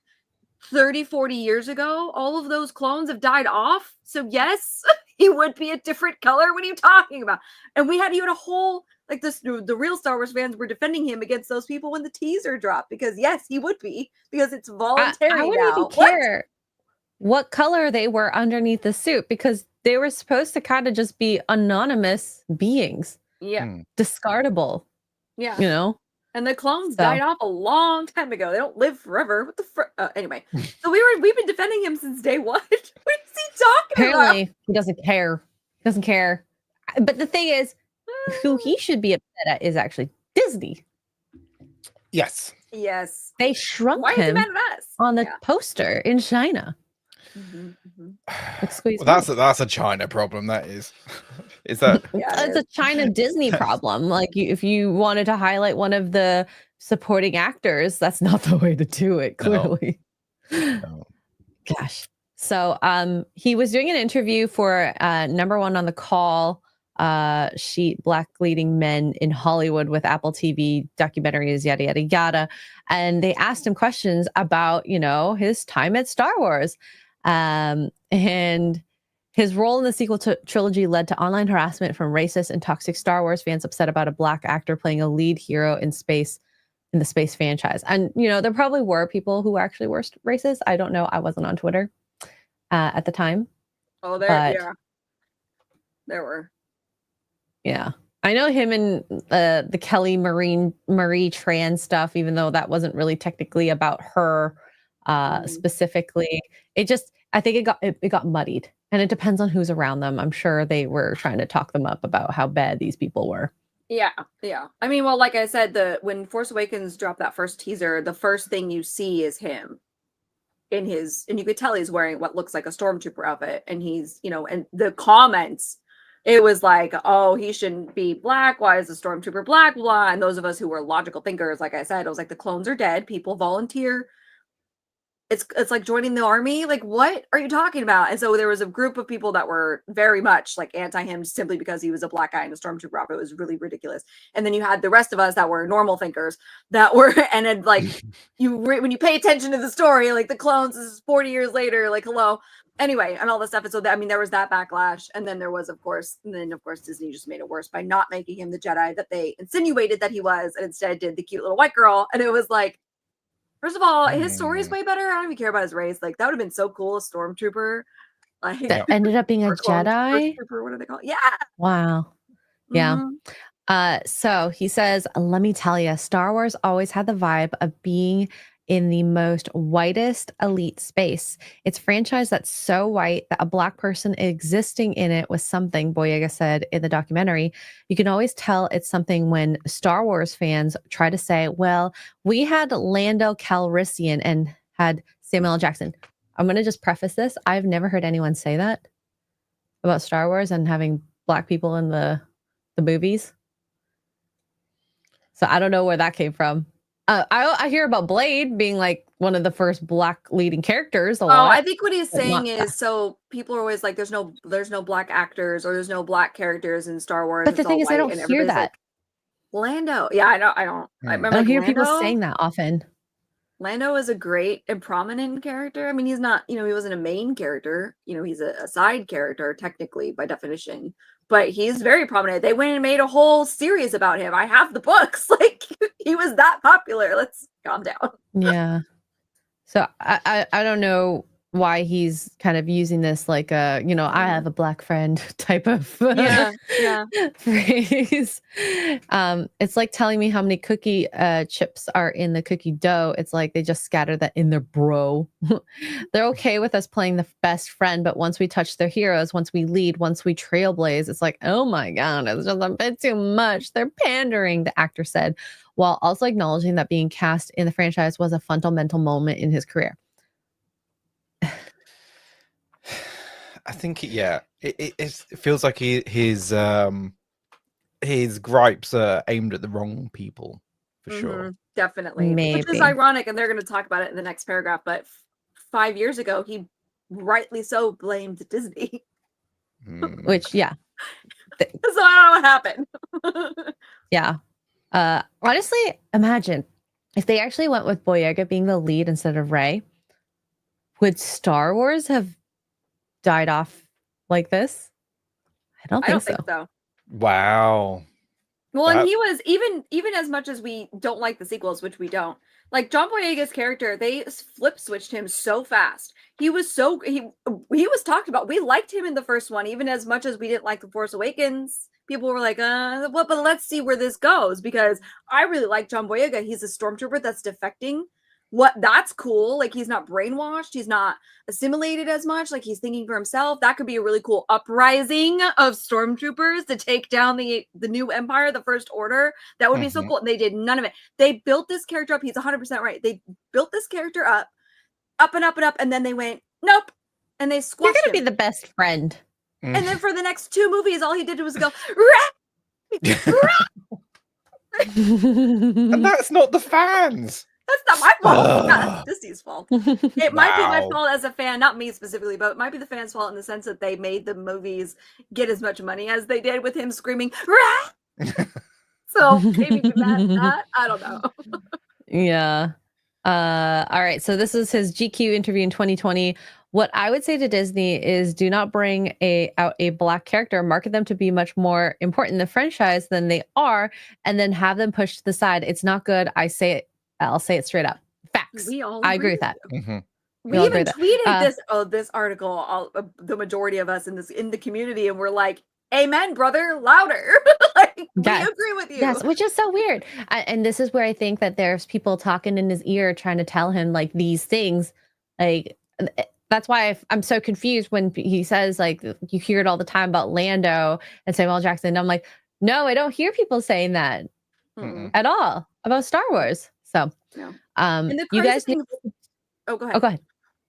S6: 30, 40 years ago. All of those clones have died off. So yes, he would be a different color. What are you talking about? And you had a whole, like the real Star Wars fans were defending him against those people when the teaser dropped, because yes, he would be, because it's voluntary
S1: I wouldn't
S6: now.
S1: even care what color they were underneath the suit, because they were supposed to kind of just be anonymous beings,
S6: Yeah.
S1: discardable.
S6: Yeah.
S1: You know?
S6: And the clones died off a long time ago. They don't live forever. What the anyway. So we've been defending him since day one. What is he talking
S1: Apparently,
S6: about?
S1: he doesn't care. He doesn't care. But the thing is, who he should be upset at is actually Disney.
S3: Yes.
S6: Yes.
S1: They shrunk
S6: Why is he
S1: him
S6: mad at us?
S1: on the poster in China. Excuse me.
S3: That's a China problem. That is. Is that?
S1: It's a China Disney problem. Like, if you wanted to highlight one of the supporting actors, that's not the way to do it. Clearly.
S3: No.
S1: Gosh. So, he was doing an interview for number one on the call sheet, Black Leading Men in Hollywood with Apple TV documentaries, yada yada yada, and they asked him questions about his time at Star Wars, and his role in the sequel trilogy led to online harassment from racist and toxic Star Wars fans upset about a black actor playing a lead hero in the space franchise. And there probably were people who actually were racist. I don't know. I wasn't on Twitter at the time.
S6: Oh, there there were.
S1: Yeah. I know him and the Kelly Marie Tran stuff, even though that wasn't really technically about her specifically. I think it got muddied, and it depends on who's around them. I'm sure they were trying to talk them up about how bad these people were.
S6: Yeah. I mean, well, like I said, when Force Awakens dropped that first teaser, the first thing you see is him and you could tell he's wearing what looks like a stormtrooper outfit, and he's, and the comments, it was like, oh, he shouldn't be black. Why is the stormtrooper black? Blah. And those of us who were logical thinkers, like I said, it was like, the clones are dead. People volunteer. It's like joining the army. Like, what are you talking about? And so there was a group of people that were very much like anti him simply because he was a black guy in a stormtrooper outfit. It was really ridiculous. And then you had the rest of us that were normal thinkers that were, and then like when you pay attention to the story, like the clones, this is 40 years later, like, hello. Anyway, and all this stuff. And so there was that backlash. And then there was, of course, Disney just made it worse by not making him the Jedi that they insinuated that he was, and instead did the cute little white girl. And it was like, first of all, his story is way better. I don't even care about his race. Like, that would have been so cool, a stormtrooper. Like,
S1: that ended up being a Jedi.
S6: What are they called? Yeah.
S1: Wow. Yeah. So he says, let me tell you, Star Wars always had the vibe of being in the most whitest elite space. It's a franchise that's so white that a black person existing in it was something, Boyega said in the documentary. You can always tell it's something when Star Wars fans try to say, well, we had Lando Calrissian and had Samuel L. Jackson. I'm going to just preface this. I've never heard anyone say that about Star Wars and having black people in the movies. So I don't know where that came from. I hear about Blade being like one of the first black leading characters a lot.
S6: I think what he's saying is, so people are always like, there's no black actors or there's no black characters in Star Wars.
S1: But the thing is, I don't hear that.
S6: Like, Lando. Yeah, I don't. I remember
S1: I don't hear
S6: Lando,
S1: people saying that often.
S6: Lando is a great and prominent character. I mean, he's not, he wasn't a main character. He's a side character, technically, by definition. But he's very prominent. They went and made a whole series about him. I have the books. Like, he was that popular. Let's calm down.
S1: Yeah. So I don't know why he's kind of using this like I have a black friend type of
S6: Yeah.
S1: phrase. It's like telling me how many cookie chips are in the cookie dough. It's like they just scatter that in their bro. They're okay with us playing the best friend, but once we touch their heroes, once we lead, once we trailblaze, it's like, oh my god, it's just a bit too much. They're pandering, the actor said, while also acknowledging that being cast in the franchise was a fundamental moment in his career.
S3: I think it feels like his gripes are aimed at the wrong people for sure.
S6: Definitely. Which is
S1: Maybe.
S6: ironic, and they're going to talk about it in the next paragraph. But 5 years ago, he rightly so blamed Disney.
S1: Which, yeah.
S6: So I don't know what happened.
S1: Yeah. Honestly, imagine if they actually went with Boyega being the lead instead of Rey. Would Star Wars have died off like this? I don't think so.
S3: Wow.
S6: Well, and he was even as much as we don't like the sequels, which we don't. Like John Boyega's character, they flip switched him so fast. He was talked about. We liked him in the first one, even as much as we didn't like The Force Awakens. People were like, what? But let's see where this goes, because I really like John Boyega. He's a stormtrooper that's defecting. That's cool. Like, he's not brainwashed. He's not assimilated as much. Like, he's thinking for himself. That could be a really cool uprising of stormtroopers to take down the new empire, the First Order. That would be so cool. And they did none of it. They built this character up. He's 100% right. They built this character up and up and up. And then they went, nope. And they squashed
S1: You're going to
S6: him.
S1: be the best friend.
S6: And then for the next 2 movies, all he did was go,
S3: and that's not the fans.
S6: That's not my fault. That's Disney's fault. It might be my fault as a fan, not me specifically, but it might be the fans' fault in the sense that they made the movies get as much money as they did with him screaming, so maybe that, I don't know.
S1: Yeah. All right. So this is his GQ interview in 2020. What I would say to Disney is do not bring out a black character, market them to be much more important in the franchise than they are, and then have them pushed to the side. It's not good. I'll say it straight up. Facts. I agree with that.
S6: We even tweeted this article, the majority of us in the community, and we're like, amen, brother, louder. Like,
S1: yes.
S6: We agree with you.
S1: Yes, which is so weird. And this is where I think that there's people talking in his ear trying to tell him like these things. Like, that's why I'm so confused when he says, like, you hear it all the time about Lando and Samuel L. Jackson. And I'm like, no, I don't hear people saying that at all about Star Wars. So,
S6: and the
S1: you guys
S6: thing, go ahead.
S1: Oh, go ahead.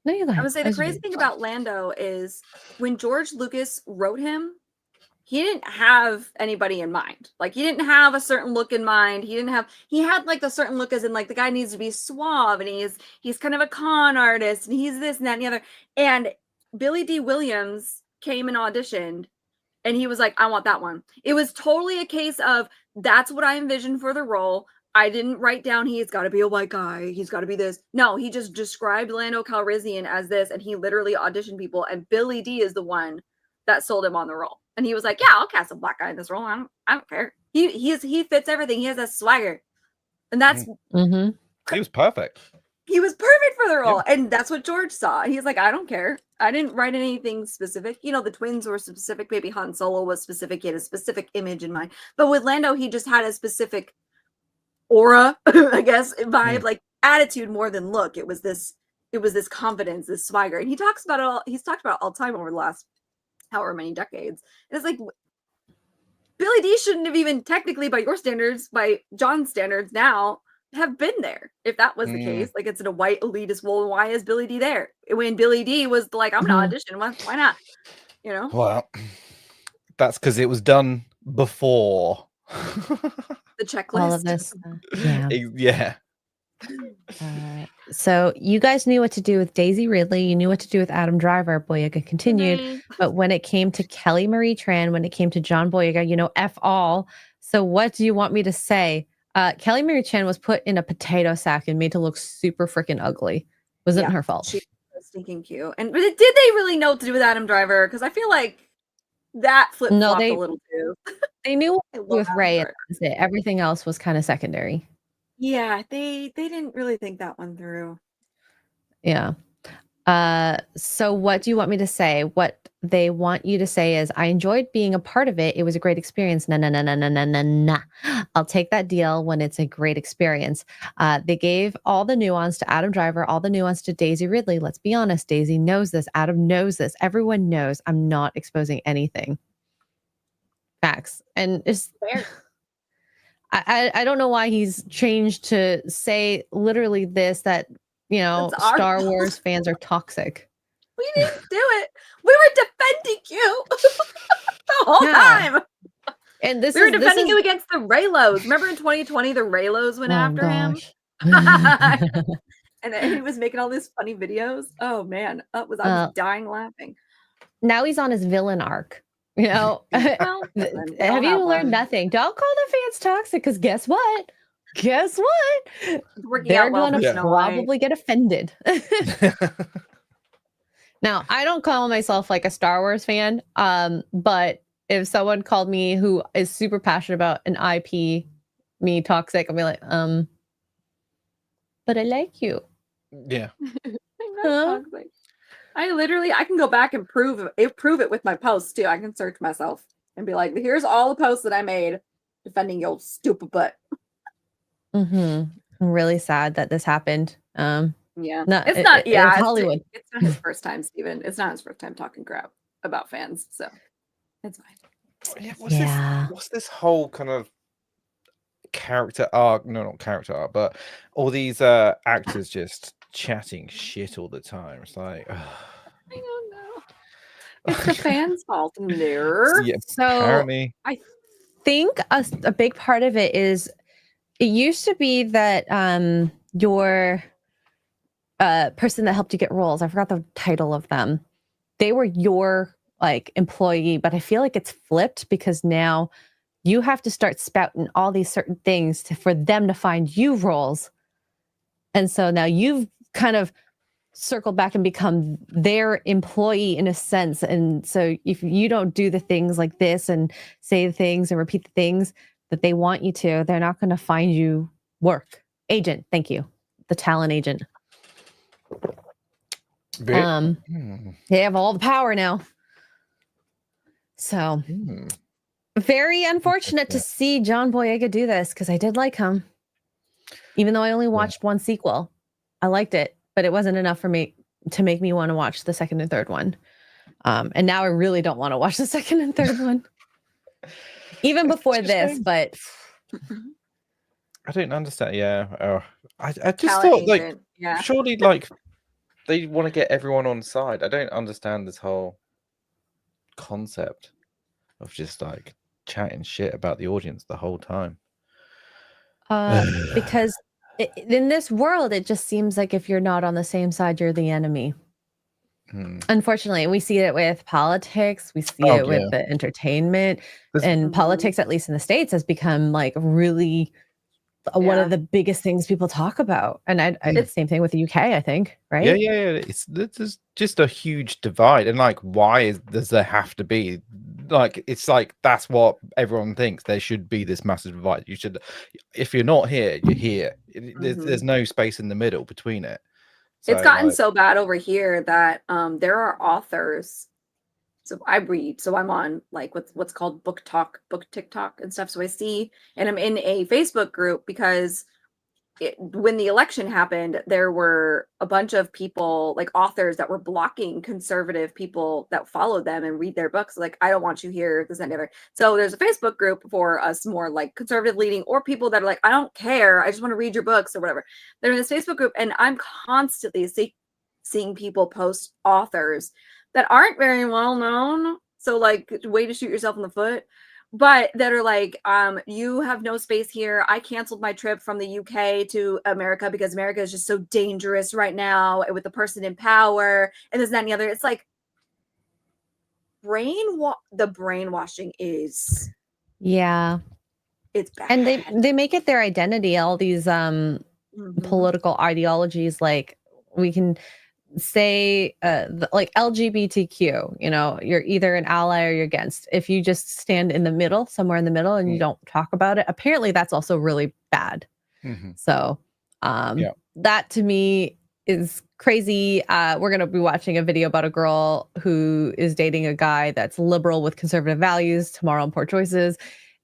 S1: No, you go ahead.
S6: I would say the crazy thing about Lando is when George Lucas wrote him, he didn't have anybody in mind. Like, he didn't have a certain look in mind. He had like the certain look as in like the guy needs to be suave and he's kind of a con artist and he's this and that and the other. And Billy D. Williams came and auditioned and he was like, I want that one. It was totally a case of that's what I envisioned for the role. I didn't write down he's got to be a white guy. He's got to be this. No, he just described Lando Calrissian as this, and he literally auditioned people. And Billy D is the one that sold him on the role. And he was like, "Yeah, I'll cast a black guy in this role. I don't care. He fits everything. He has that swagger, and that's
S3: he was perfect.
S6: He was perfect for the role, and that's what George saw. And he's like, I don't care. I didn't write anything specific. You know, the twins were specific. Maybe Han Solo was specific. He had a specific image in mind. But with Lando, he just had a specific aura, I guess, vibe, like attitude more than look. It was this confidence, this swagger. And he talks about it all. He's talked about it all the time over the last however many decades. And it's like Billy D shouldn't have even technically, by your standards, by John's standards now, have been there. If that was the case, like it's in a white elitist role, why is Billy D there? When Billy D was like, I'm gonna audition, why not? You know?
S3: Well, that's because it was done before
S6: the checklist.
S1: All of this.
S3: Yeah.
S1: So you guys knew what to do with Daisy Ridley. You knew what to do with Adam Driver. Boyega continued. But when it came to Kelly Marie Tran, when it came to John Boyega, F all. So what do you want me to say? Kelly Marie Tran was put in a potato sack and made to look super freaking ugly. Wasn't her fault.
S6: She was stinking cute. And did they really know what to do with Adam Driver? Because I feel like that flip-flopped a little too.
S1: They knew what to do with Ray. And that's it. Everything else was kind of secondary.
S6: Yeah, they didn't really think that one through.
S1: Yeah. So what do you want me to say? What they want you to say is, I enjoyed being a part of it. It was a great experience. Nah. I'll take that deal when it's a great experience. They gave all the nuance to Adam Driver, all the nuance to Daisy Ridley. Let's be honest. Daisy knows this. Adam knows this. Everyone knows I'm not exposing anything. Facts. And it's
S6: Fair.
S1: I don't know why he's changed to say literally this, that, you know,
S6: It's our
S1: Star
S6: fault.
S1: Wars fans are toxic.
S6: We didn't do it. We were defending you the whole
S1: Yeah.
S6: time.
S1: And this
S6: We were
S1: is
S6: defending you against the Raylos. Remember in 2020, the Raylos went after him? And he was making all these funny videos. Oh man, I was dying laughing.
S1: Now he's on his villain arc. You know,
S6: Well,
S1: have you learned nothing? Don't call the fans toxic, because guess what? Guess what? They're going to probably get offended. Now, I don't call myself like a Star Wars fan, but if someone called me who is super passionate about an IP me toxic, I'll be like, but I like you.
S3: Yeah.
S6: I'm not toxic. I can go back and prove it with my posts too. I can search myself and be like, here's all the posts that I made defending your stupid butt.
S1: I'm really sad that this happened.
S6: Yeah.
S1: It's Hollywood.
S6: It's not his first time, Steven. It's not his first time talking crap about fans, so it's fine.
S3: Yeah, what's this whole kind of character arc? No, not character arc, but all these actors just chatting shit all the time. It's like,
S6: I don't know. It's the fans' fault in there.
S3: yeah,
S1: So
S3: apparently.
S1: I think a big part of it is, it used to be that your person that helped you get roles, I forgot the title of them, they were your like employee, but I feel like it's flipped, because now you have to start spouting all these certain things for them to find you roles. And so now you've kind of circled back and become their employee in a sense. And so if you don't do the things like this and say the things and repeat the things that they want you to, they're not going to find you work. Agent, thank you. The talent agent. They have all the power now. So very unfortunate to see John Boyega do this, because I did like him. Even though I only watched one sequel. I liked it, but it wasn't enough for me to make me want to watch the second and third one. And now I really don't want to watch the second and third one. Even before this, but
S3: I don't understand. Yeah. I just
S6: Talent
S3: thought, like,
S6: agent, yeah.
S3: surely, like, they want to get everyone on side. I don't understand this whole concept of just like chatting shit about the audience the whole time.
S1: because in this world, it just seems like if you're not on the same side, you're the enemy. Unfortunately, we see it with politics. We see it with the entertainment, and politics, at least in the States, has become like really one of the biggest things people talk about. And it's the same thing with the UK, I think, right?
S3: Yeah. There's just a huge divide, and like, why does there have to be? Like, it's like that's what everyone thinks. There should be this massive divide. You should, if you're not here, you're here. There's no space in the middle between it. So,
S6: it's gotten so bad over here that there are authors. So I read. So I'm on like what's called book TikTok and stuff. So I see, and I'm in a Facebook group because when the election happened, there were a bunch of people, like authors, that were blocking conservative people that followed them and read their books. Like, I don't want you here, this and the other. So there's a Facebook group for us more like conservative leaning, or people that are like, I don't care, I just want to read your books or whatever. They're in this Facebook group, and I'm constantly seeing people post authors that aren't very well known. So like, way to shoot yourself in the foot. But that are like, you have no space here. I canceled my trip from the UK to America because America is just so dangerous right now with the person in power and this, that, and the other. It's like the brainwashing is, it's bad.
S1: And they make it their identity. All these political ideologies, like we can say like LGBTQ, you know, you're either an ally or you're against. If you just stand in the middle, somewhere in the middle, and you don't talk about it, apparently that's also really bad. So that to me is crazy. We're going to be watching a video about a girl who is dating a guy that's liberal with conservative values, tomorrow and poor choices.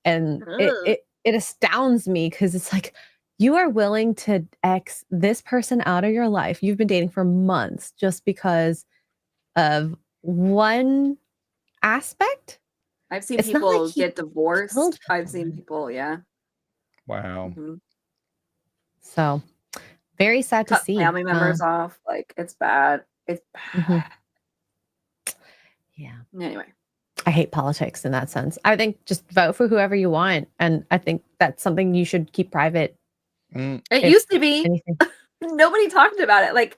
S1: And it astounds me because it's like, you are willing to X this person out of your life. You've been dating for months just because of one aspect.
S6: I've seen
S1: It's not
S6: people
S1: like he
S6: get divorced.
S1: killed
S6: I've seen people, yeah.
S3: Wow.
S6: Mhm.
S1: So very sad to
S6: Cut
S1: see.
S6: family members off. Like, it's bad. It's bad.
S1: Mhm. Yeah.
S6: Anyway.
S1: I hate politics in that sense. I think just vote for whoever you want. And I think that's something you should keep private.
S3: Mm,
S6: It
S1: If
S6: used to be.
S1: anything.
S6: Nobody talked about it. Like,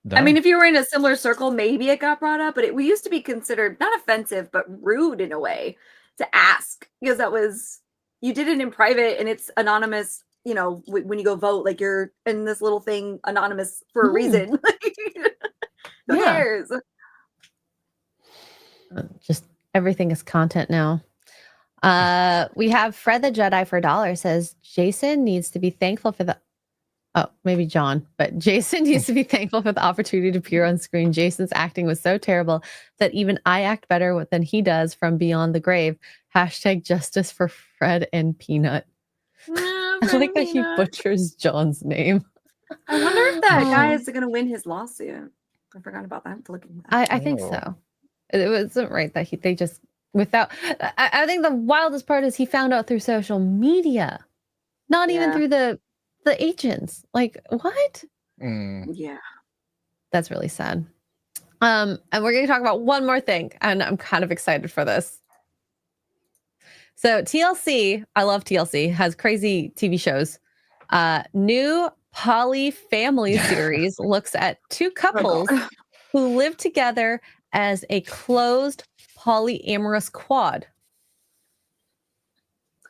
S6: I
S3: no.
S6: mean, if you were in a similar circle, maybe it got brought up, but we used to be considered not offensive, but rude in a way to ask, because that was, you did it in private and it's anonymous. You know, when you go vote, like you're in this little thing anonymous for a reason. Who
S1: Yeah.
S6: cares?
S1: Just everything is content now. We have Fred the Jedi for $1 says Jason needs to be thankful for the maybe John, but Jason needs to be thankful for the opportunity to appear on screen. Jason's acting was so terrible that even I act better than he does from beyond the grave. Hashtag justice for Fred and Peanut. I like that he butchers John's name.
S6: I wonder if that guy is going to win his lawsuit. I forgot about that. Looking at that.
S1: I think so. It wasn't right that they just without. I think the wildest part is he found out through social media, not even through the agents. Like what?
S6: Yeah,
S1: that's really sad. And we're going to talk about one more thing, and I'm kind of excited for this. So TLC, I love TLC, has crazy TV shows. New poly family series looks at two couples who live together as a closed polyamorous quad.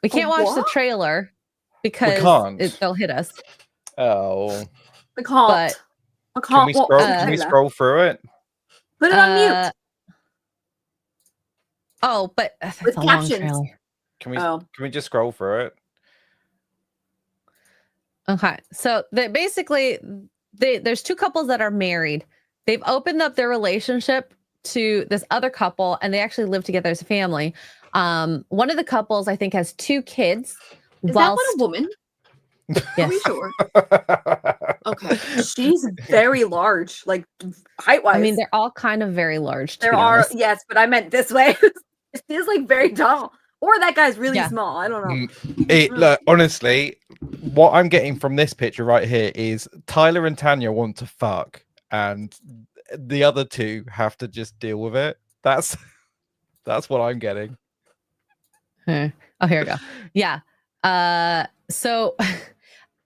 S1: We can't watch the trailer because they'll hit us.
S3: Oh.
S6: We can't.
S1: But
S3: can we scroll through it?
S6: Put it on mute.
S1: But that's
S6: with
S1: a
S6: captions.
S1: long trailer.
S3: Can we just scroll through it?
S1: Okay. So basically there's two couples that are married. They've opened up their relationship to this other couple, and they actually live together as a family. One of the couples, I think, has 2 kids.
S6: Is that one a woman?
S1: Yes.
S6: Are we sure? Okay. She's very large, like height-wise.
S1: I mean, they're all kind of very large.
S6: There are, yes, but I meant this way. She's like very tall. Or that guy's really small. I don't know.
S3: Look, honestly, what I'm getting from this picture right here is Tyler and Tanya want to fuck, and the other two have to just deal with it. That's what I'm getting.
S1: Oh, here we go. Yeah. So,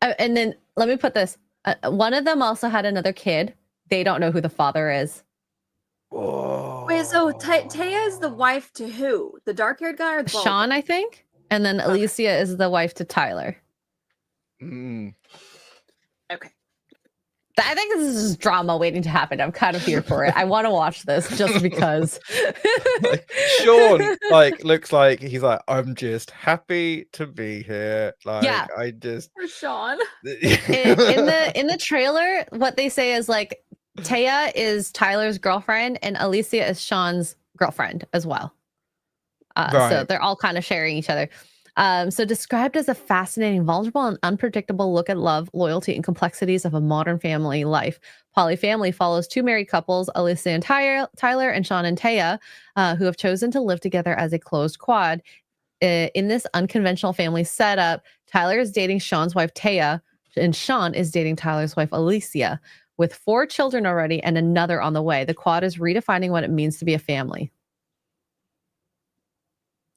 S1: and then let me put this. One of them also had another kid. They don't know who the father is.
S3: Whoa.
S6: Wait, so Taya is the wife to who? The dark-haired guy or the bald?
S1: Sean, I think. And then Alicia is the wife to Tyler.
S3: Okay.
S1: I think this is drama waiting to happen. I'm kind of here for it. I want to watch this just because.
S3: Sean, looks like he's like, I'm just happy to be here. I just.
S6: For Sean.
S1: in the trailer, what they say is like, Taya is Tyler's girlfriend and Alicia is Sean's girlfriend as well. So they're all kind of sharing each other. So described as a fascinating, vulnerable, and unpredictable look at love, loyalty, and complexities of a modern family life. Polyfamily follows 2 married couples, Alicia and Tyler, and Sean and Taya, who have chosen to live together as a closed quad. In this unconventional family setup, Tyler is dating Sean's wife, Taya, and Sean is dating Tyler's wife, Alicia. With 4 children already and another on the way, the quad is redefining what it means to be a family.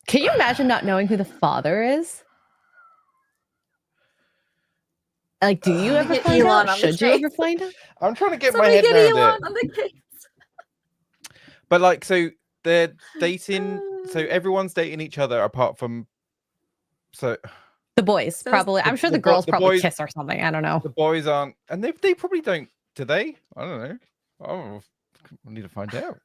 S1: Can you imagine not knowing who the father is? Like, do you ever find out? Should you ever find out?
S3: I'm trying to get my head around it. But so they're dating. So everyone's dating each other apart from. So
S1: the boys probably. I'm sure the girls probably kiss or something. I don't know.
S3: The boys aren't, and they probably don't. Do they? I don't know. Oh, I need to find out.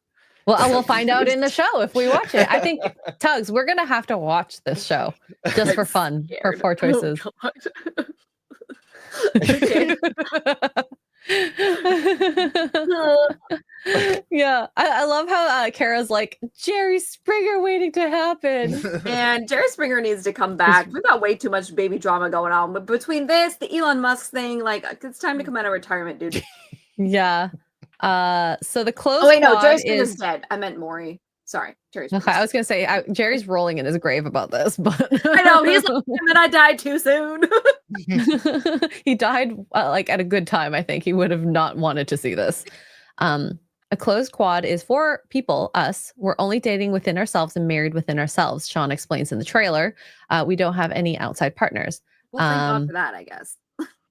S1: Well, we'll find out in the show if we watch it. I think, Tuggs, we're going to have to watch this show just for fun, for 4 choices. Yeah, I love how Kara's like Jerry Springer waiting to happen.
S6: And Jerry Springer needs to come back. We've got way too much baby drama going on. But between this, the Elon Musk thing, like it's time to come out of retirement, dude.
S1: Yeah. So the close
S6: Oh wait, no,
S1: quad
S6: Jerry Springer's
S1: is
S6: dead. I meant Maury. Sorry, Jerry
S1: okay.
S6: Springer.
S1: I was gonna say Jerry's rolling in his grave about this, but
S6: I know he's like, "Damn it, I died too soon."
S1: he died like at a good time. I think he would have not wanted to see this. A closed quad is for people, us. We're only dating within ourselves and married within ourselves. Sean explains in the trailer. We don't have any outside partners.
S6: Well, thank God for that, I guess.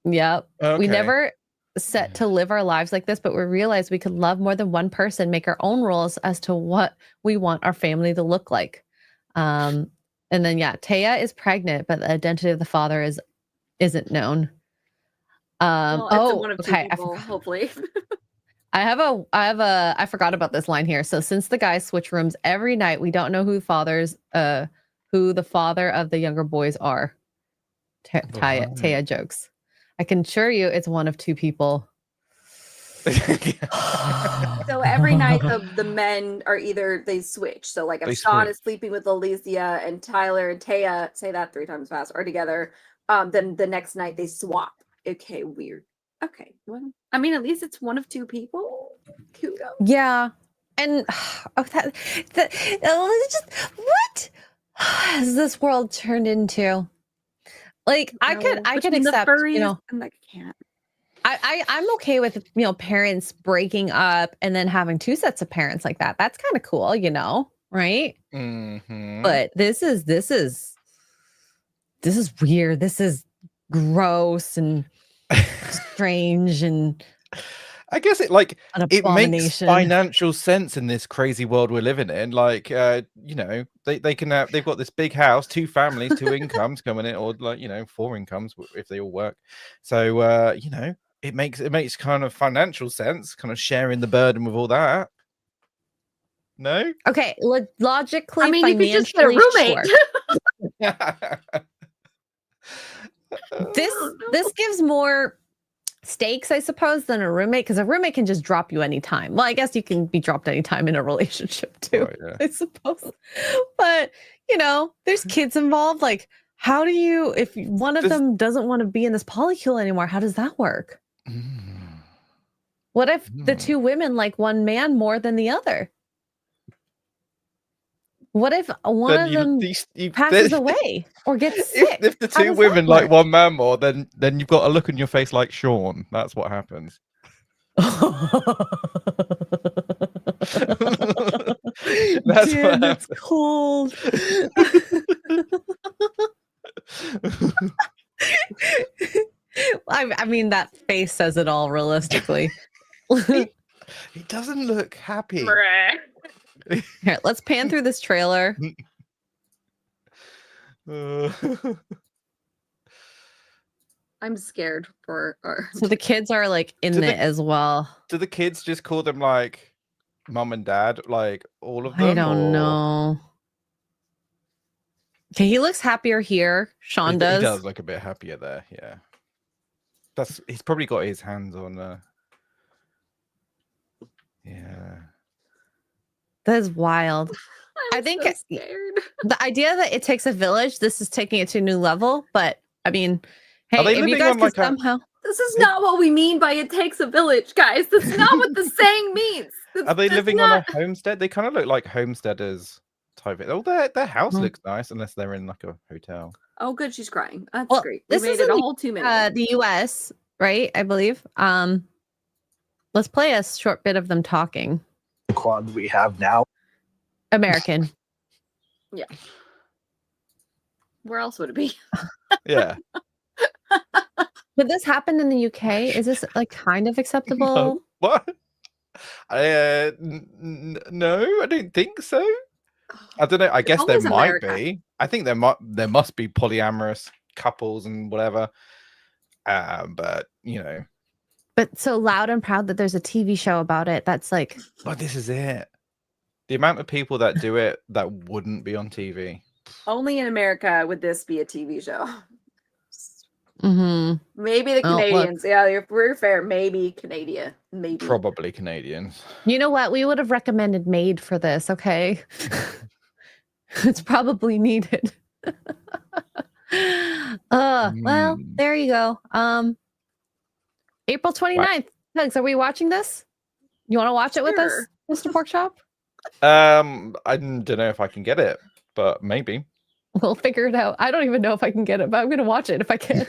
S1: Yep.
S3: Okay.
S1: We never set to live our lives like this, but we realized we could love more than one person, make our own rules as to what we want our family to look like. And then Taya is pregnant, but the identity of the father isn't known.
S6: Well, it's one of two people, hopefully.
S1: I forgot about this line here. So since the guys switch rooms every night, we don't know who the father of the younger boys are. Taya jokes. I can assure you it's one of two people.
S6: So every night the men are either they switch. So like if Sean is sleeping with Alicia and Tyler and Taya, say that 3 times fast, are together, then the next night they swap. Okay, weird. Okay. Well, I mean, at least it's one of two people. Kudos.
S1: Yeah. And just what has this world turned into? Like I could accept, you know,
S6: and I can't.
S1: I'm okay with, you know, parents breaking up and then having 2 sets of parents like that. That's kind of cool, you know, right?
S3: Mm-hmm.
S1: But this is weird. This is gross and strange, and
S3: I guess it makes financial sense in this crazy world we're living in. Like, you know, they've got this big house, 2 families, 2 incomes coming in, or like, you know, 4 incomes if they all work. So, you know, it makes kind of financial sense, kind of sharing the burden with all that. No?
S1: Okay, logically,
S6: I mean, you could just get a roommate.
S1: Sure. This gives more stakes, I suppose, than a roommate, because a roommate can just drop you anytime. Well, I guess you can be dropped anytime in a relationship too, I suppose. But you know, there's kids involved. Like, how do you, if one of them doesn't want to be in this polycule anymore, how does that work? What if the 2 women like one man more than the other? What if one of them passes away or gets sick?
S3: If the 2 women like one man more, then you've got a look on your face like Sean. That's what happens.
S1: That's cold. I mean, that face says it all realistically.
S3: He doesn't look happy.
S1: Here, let's pan through this trailer.
S6: I'm scared for our...
S1: So the kids are like in it as well.
S3: Do the kids just call them like mom and dad, like all of them?
S1: I don't know. Okay, he looks happier here. Sean does.
S3: He does look a bit happier there. Yeah, he's probably got his hands on. Yeah.
S1: That is wild. I think
S6: so scared.
S1: The idea that it takes a village, this is taking it to a new level. But I mean, hey, if you guys could somehow...
S6: This is not what we mean by it takes a village, guys. That's not what the saying means.
S3: Are they living on a homestead? They kind of look like homesteaders type. Oh, their house looks nice, unless they're in like a hotel.
S6: Oh, good. She's crying. That's great.
S1: This is
S6: a whole 2 minutes.
S1: The US, right? I believe. Let's play a short bit of them talking.
S8: The quad we have now.
S1: American.
S6: Yeah. Where else would it be?
S3: Yeah.
S1: Did this happen in the UK? Is this like kind of acceptable?
S3: No. What? No, I don't think so. I don't know. I guess there might be. I think there must be polyamorous couples and whatever. But you know.
S1: But so Loud and Proud that there's a TV show about it. That's like.
S3: But this is it. The amount of people that do it that wouldn't be on TV.
S6: Only in America would this be a TV show. Maybe the
S1: Oh, look.
S6: Canadians. Yeah, we're fair. Maybe Canada. Maybe.
S3: Probably Canadians.
S1: You know what? We would have recommended Made for this, okay? It's probably needed. Well, there you go. April 29th. Tuggs, are we watching this? You want to watch it with us,
S6: Sure.
S1: Mr. Porkchop?
S3: I don't know if I can get it, but maybe.
S1: We'll figure it out. I don't even know if I can get it, but I'm going to watch it if I can.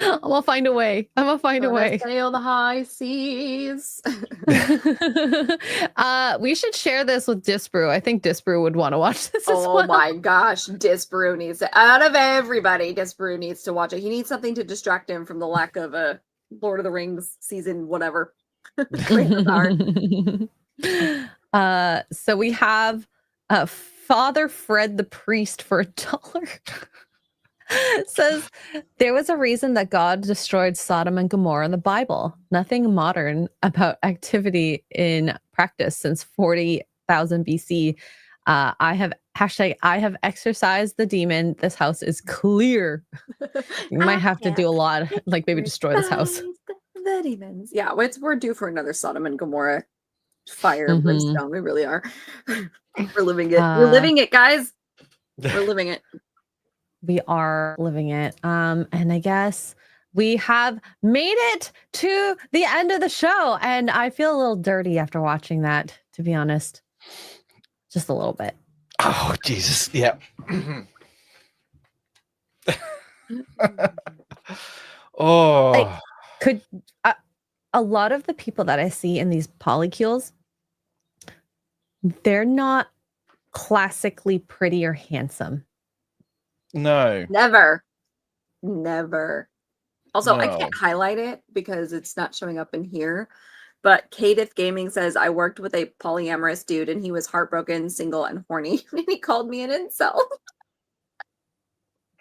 S1: I'm going to find a way. I'm going to find a way.
S6: Sail the high seas.
S1: We should share this with Disbrew. I think Disbrew would want to watch this as
S6: Oh
S1: well.
S6: my gosh, Disbrew needs to, out of everybody, Disbrew needs to watch it. He needs something to distract him from the lack of a Lord of the Rings season, whatever.
S1: So we have Father Fred the priest for $1. Says there was a reason that God destroyed Sodom and Gomorrah in the Bible. Nothing modern about activity in practice since 40,000 BC. I have exorcised the demon. This house is clear. You might have to do a lot, like maybe destroy this house.
S6: The demons. Yeah, we're due for another Sodom and Gomorrah fire and brimstone. We really are. We're living it. We're living it, guys. We're living it.
S1: We are living it. And I guess we have made it to the end of the show. And I feel a little dirty after watching that, to be honest. Just a little bit.
S3: Oh, Jesus. Yeah. Oh.
S1: Like, could a lot of the people that I see in these polycules, they're not classically pretty or handsome.
S3: No.
S6: Never. Also, I
S3: No.
S6: can't highlight it because it's not showing up in here. But Kadith Gaming says, I worked with a polyamorous dude and he was heartbroken, single, and horny. And he called me an incel.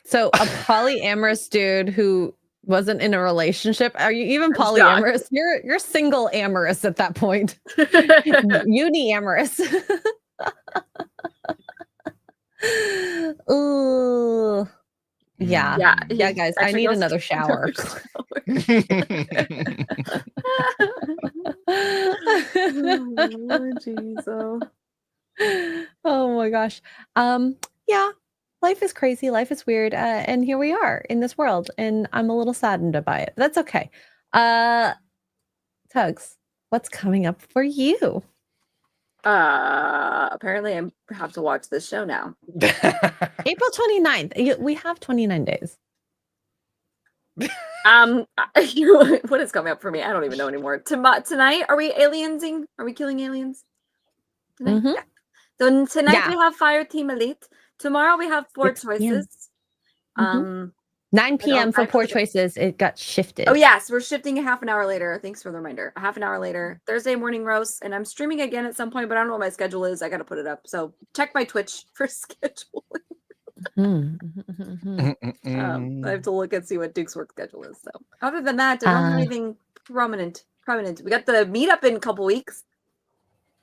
S1: So a polyamorous dude who wasn't in a relationship. Are you even
S6: I'm shocked.
S1: polyamorous? You're single amorous at that point. Uni-amorous. Ooh. Yeah. Yeah, guys, I need another shower. Oh my gosh. Yeah, life is crazy, life is weird, and here we are in this world, and I'm a little saddened by it. That's okay. Tuggs, what's coming up for you?
S6: Apparently I have to watch this show now.
S1: April 29th. We have 29 days.
S6: What is coming up for me? I don't even know anymore. Tonight, are we aliensing? Are we killing aliens? Tonight?
S1: Mhm.
S6: Yeah. So tonight
S1: Yeah.
S6: we have Fire Team Elite. Tomorrow we have 4
S1: 6 p.m.
S6: choices.
S1: 9 p.m. for Poor
S6: actually-
S1: Choices. It got shifted.
S6: Oh yes, we're shifting a half an hour later. Thanks for the reminder. A half an hour later, Thursday morning roast, and I'm streaming again at some point, but I don't know what my schedule is. I got to put it up. So check my Twitch for schedule. I have to look and see what Duke's work schedule is. So other than that, I don't have anything prominent. We got the meetup in a couple weeks.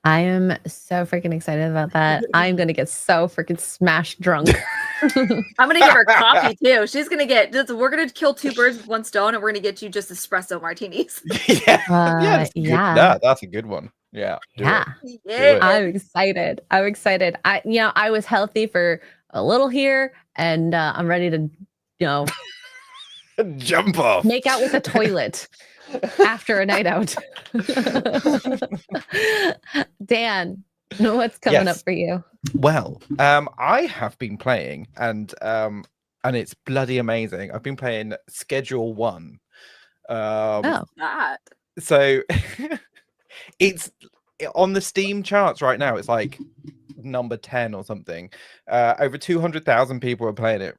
S1: I am so freaking excited about that. I'm gonna get so freaking smashed drunk.
S6: I'm gonna give her coffee too. She's gonna get. We're gonna kill 2 birds with 1 stone, and we're gonna get you just espresso martinis.
S1: Yeah.
S3: That's a good one. Yeah. do
S1: Yeah.
S3: it.
S6: Yeah.
S1: I'm excited. I was healthy for a little here, and I'm ready to,
S3: Jump off.
S1: make out with a toilet after a night out. Dan, what's coming up
S3: Yes.
S1: for you?
S3: Well, I have been playing, and it's bloody amazing. I've been playing Schedule 1.
S6: That.
S3: So it's on the Steam charts right now. It's like number 10 or something. Over 200,000 people are playing it.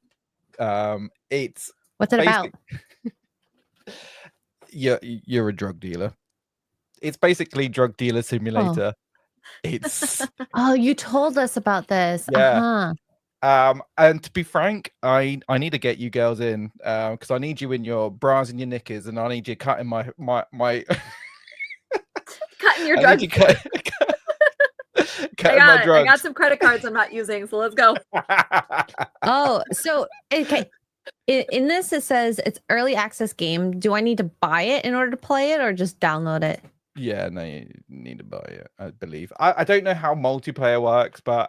S3: It's
S1: What's it about?
S3: You're a drug dealer. It's basically drug dealer simulator. It's
S1: Oh, you told us about this.
S3: Yeah. And to be frank, I need to get you girls in because I need you in your bras and your knickers, and I need you cutting my
S6: Cutting your
S3: I
S6: drugs.
S3: need you cutting my drugs.
S6: I got some credit cards I'm not using, so let's go.
S1: Oh, so okay.
S2: In this, it says it's early access game. Do I need to buy it in order to play it or just download it?
S3: Yeah, no, you need to buy it, I believe. I don't know how multiplayer works, but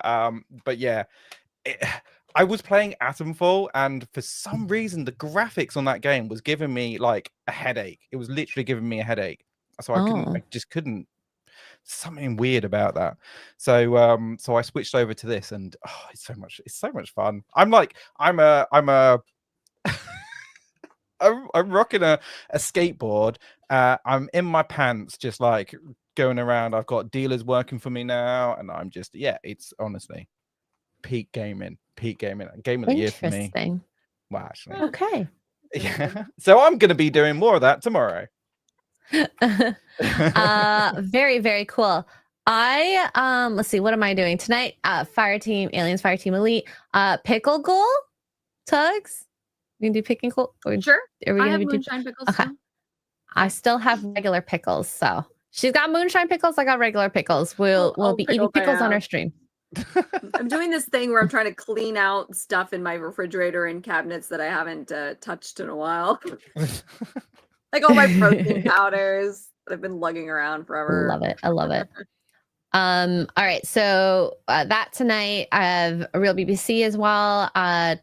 S3: yeah. I was playing Atomfall, and for some reason, the graphics on that game was giving me like a headache. It was literally giving me a headache. So I just couldn't. Something weird about that. So so I switched over to this, and it's so much fun. I'm rocking a skateboard. I'm in my pants, just like going around. I've got dealers working for me now, and I'm just it's honestly peak gaming, game of the year for me.
S2: Interesting.
S3: Well, actually,
S2: Okay.
S3: yeah. So I'm gonna be doing more of that tomorrow.
S2: Very, very cool. Let's see, what am I doing tonight? Aliens Fire Team Elite, Pickle Goal, Tuggs. You can do Pickle Goal?
S6: Sure.
S2: Are we
S6: I
S2: gonna
S6: have
S2: be
S6: moonshine pickles.
S2: Okay.
S6: Too.
S2: I still have regular pickles, so she's got moonshine pickles. I got regular pickles. We'll be eating pickles on our stream.
S6: I'm doing this thing where I'm trying to clean out stuff in my refrigerator and cabinets that I haven't touched in a while. Like all my protein powders that I've been lugging around forever.
S2: Love it. I love it. All right. So that tonight I have a real BBC as well.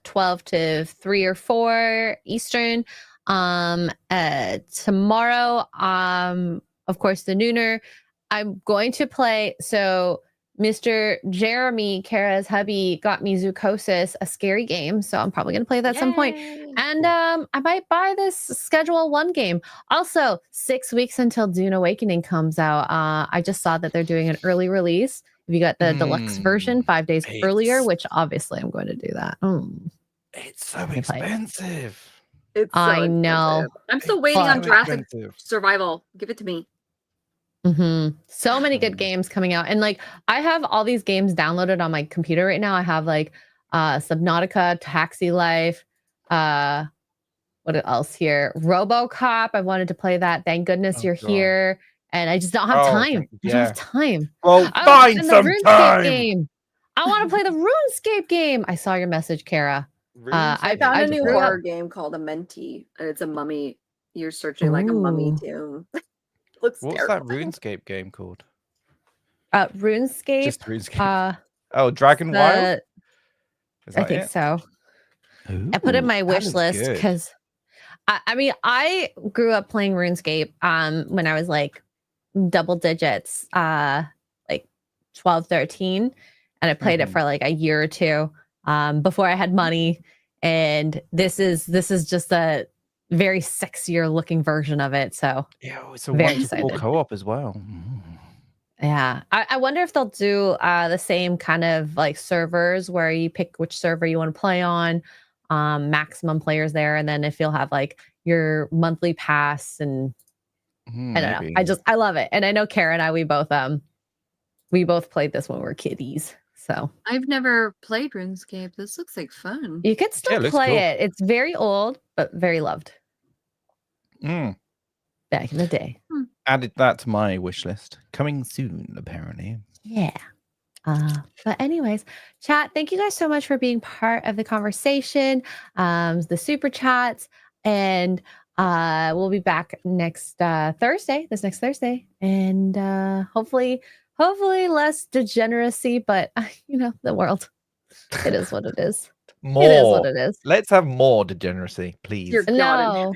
S2: 12 to 3 or 4 Eastern. Tomorrow, of course, the nooner. I'm going to play. So Mr. Jeremy, Kara's hubby, got me Zoocosis, a scary game. So I'm probably going to play that at some point. And I might buy this Schedule 1 game. Also, 6 weeks until Dune Awakening comes out. I just saw that they're doing an early release. If you got the deluxe version 5 days earlier, which obviously I'm going to do that.
S3: It's so expensive.
S6: It's so
S2: I know.
S6: expensive. I'm still waiting on Jurassic Survival. Give it to me.
S2: So many good games coming out, and like I have all these games downloaded on my computer right now. I have like Subnautica, Taxi Life, what else here? RoboCop. I wanted to play that. Thank goodness you're here, and I just don't have time. I don't have time.
S3: Well, find some time.
S2: Game. I want to play the RuneScape game. I saw your message, Kara.
S6: I found a new horror game called A Mentee, and it's a mummy. You're searching like a mummy tomb. Looks
S3: What's
S6: terrifying.
S3: that RuneScape game called?
S2: RuneScape.
S3: Just RuneScape. Dragon Wild?
S2: I think so.
S3: Ooh,
S2: I put it in my wish list because I mean I grew up playing RuneScape when I was like double digits, like 12, 13. And I played it for like a year or two before I had money. And this is just a very sexier looking version of it. So
S3: it's a wonderful co-op as well.
S2: Yeah. I wonder if they'll do the same kind of like servers where you pick which server you want to play on, maximum players there, and then if you'll have like your monthly pass. And I don't know. I love it. And I know Kara and I, we both played this when we were kiddies. So
S6: I've never played RuneScape. This looks like fun.
S2: You could still play it. It's very old, but very loved. Back in the day.
S3: Added that to my wish list. Coming soon, apparently.
S2: Yeah. But anyways, chat, thank you guys so much for being part of the conversation, the super chats, and we'll be back next Thursday, and hopefully less degeneracy, but the world, it is what it is.
S3: More.
S2: It is what it is.
S3: Let's have more degeneracy, please.
S2: No,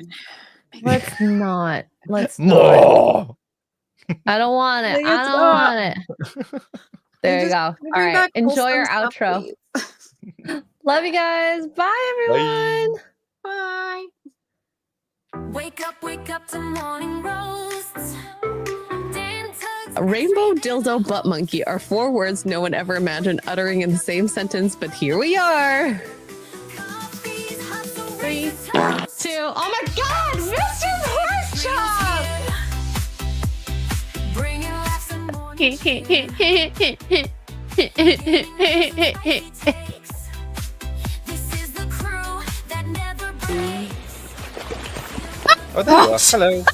S2: let's not. Let's
S3: more.
S2: Not. I don't want it. I don't want it. There you go. All right. Enjoy your outro. Love you guys. Bye, everyone.
S6: Bye.
S4: Wake up to morning roasts.
S9: Rainbow, dildo, butt monkey are 4 words no one ever imagined uttering in the same sentence, but here we are. 3, 2, oh my God, Mr. Porkchop!
S3: Oh, there you are. Hello.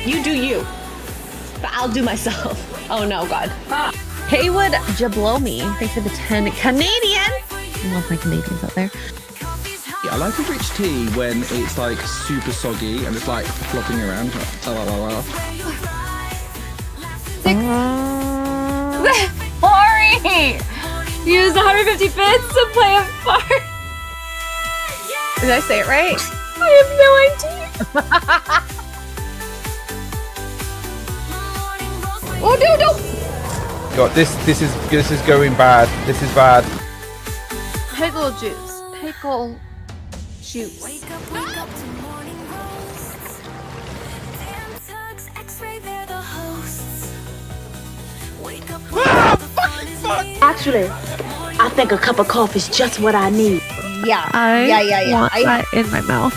S9: You do you. But I'll do myself. Oh no, God.
S2: Haywood Jablomi, thanks for the 10 Canadian. I love my Canadians out there.
S5: I like a rich tea when it's like super soggy and it's like flopping around.
S6: Ori! Use 150 bits to play a part.
S2: Did I say it right?
S6: I have no idea. Oh no!
S3: God, this is going bad. This is bad.
S6: Pickle juice. Pickle juice.
S4: Wake up to morning roasts. Dan, Tuggs, Xray, they're the hosts. Wake up
S7: Actually, I think a cup of coffee is just what I need.
S9: Yeah.
S1: I
S9: Yeah.
S1: want that in my mouth.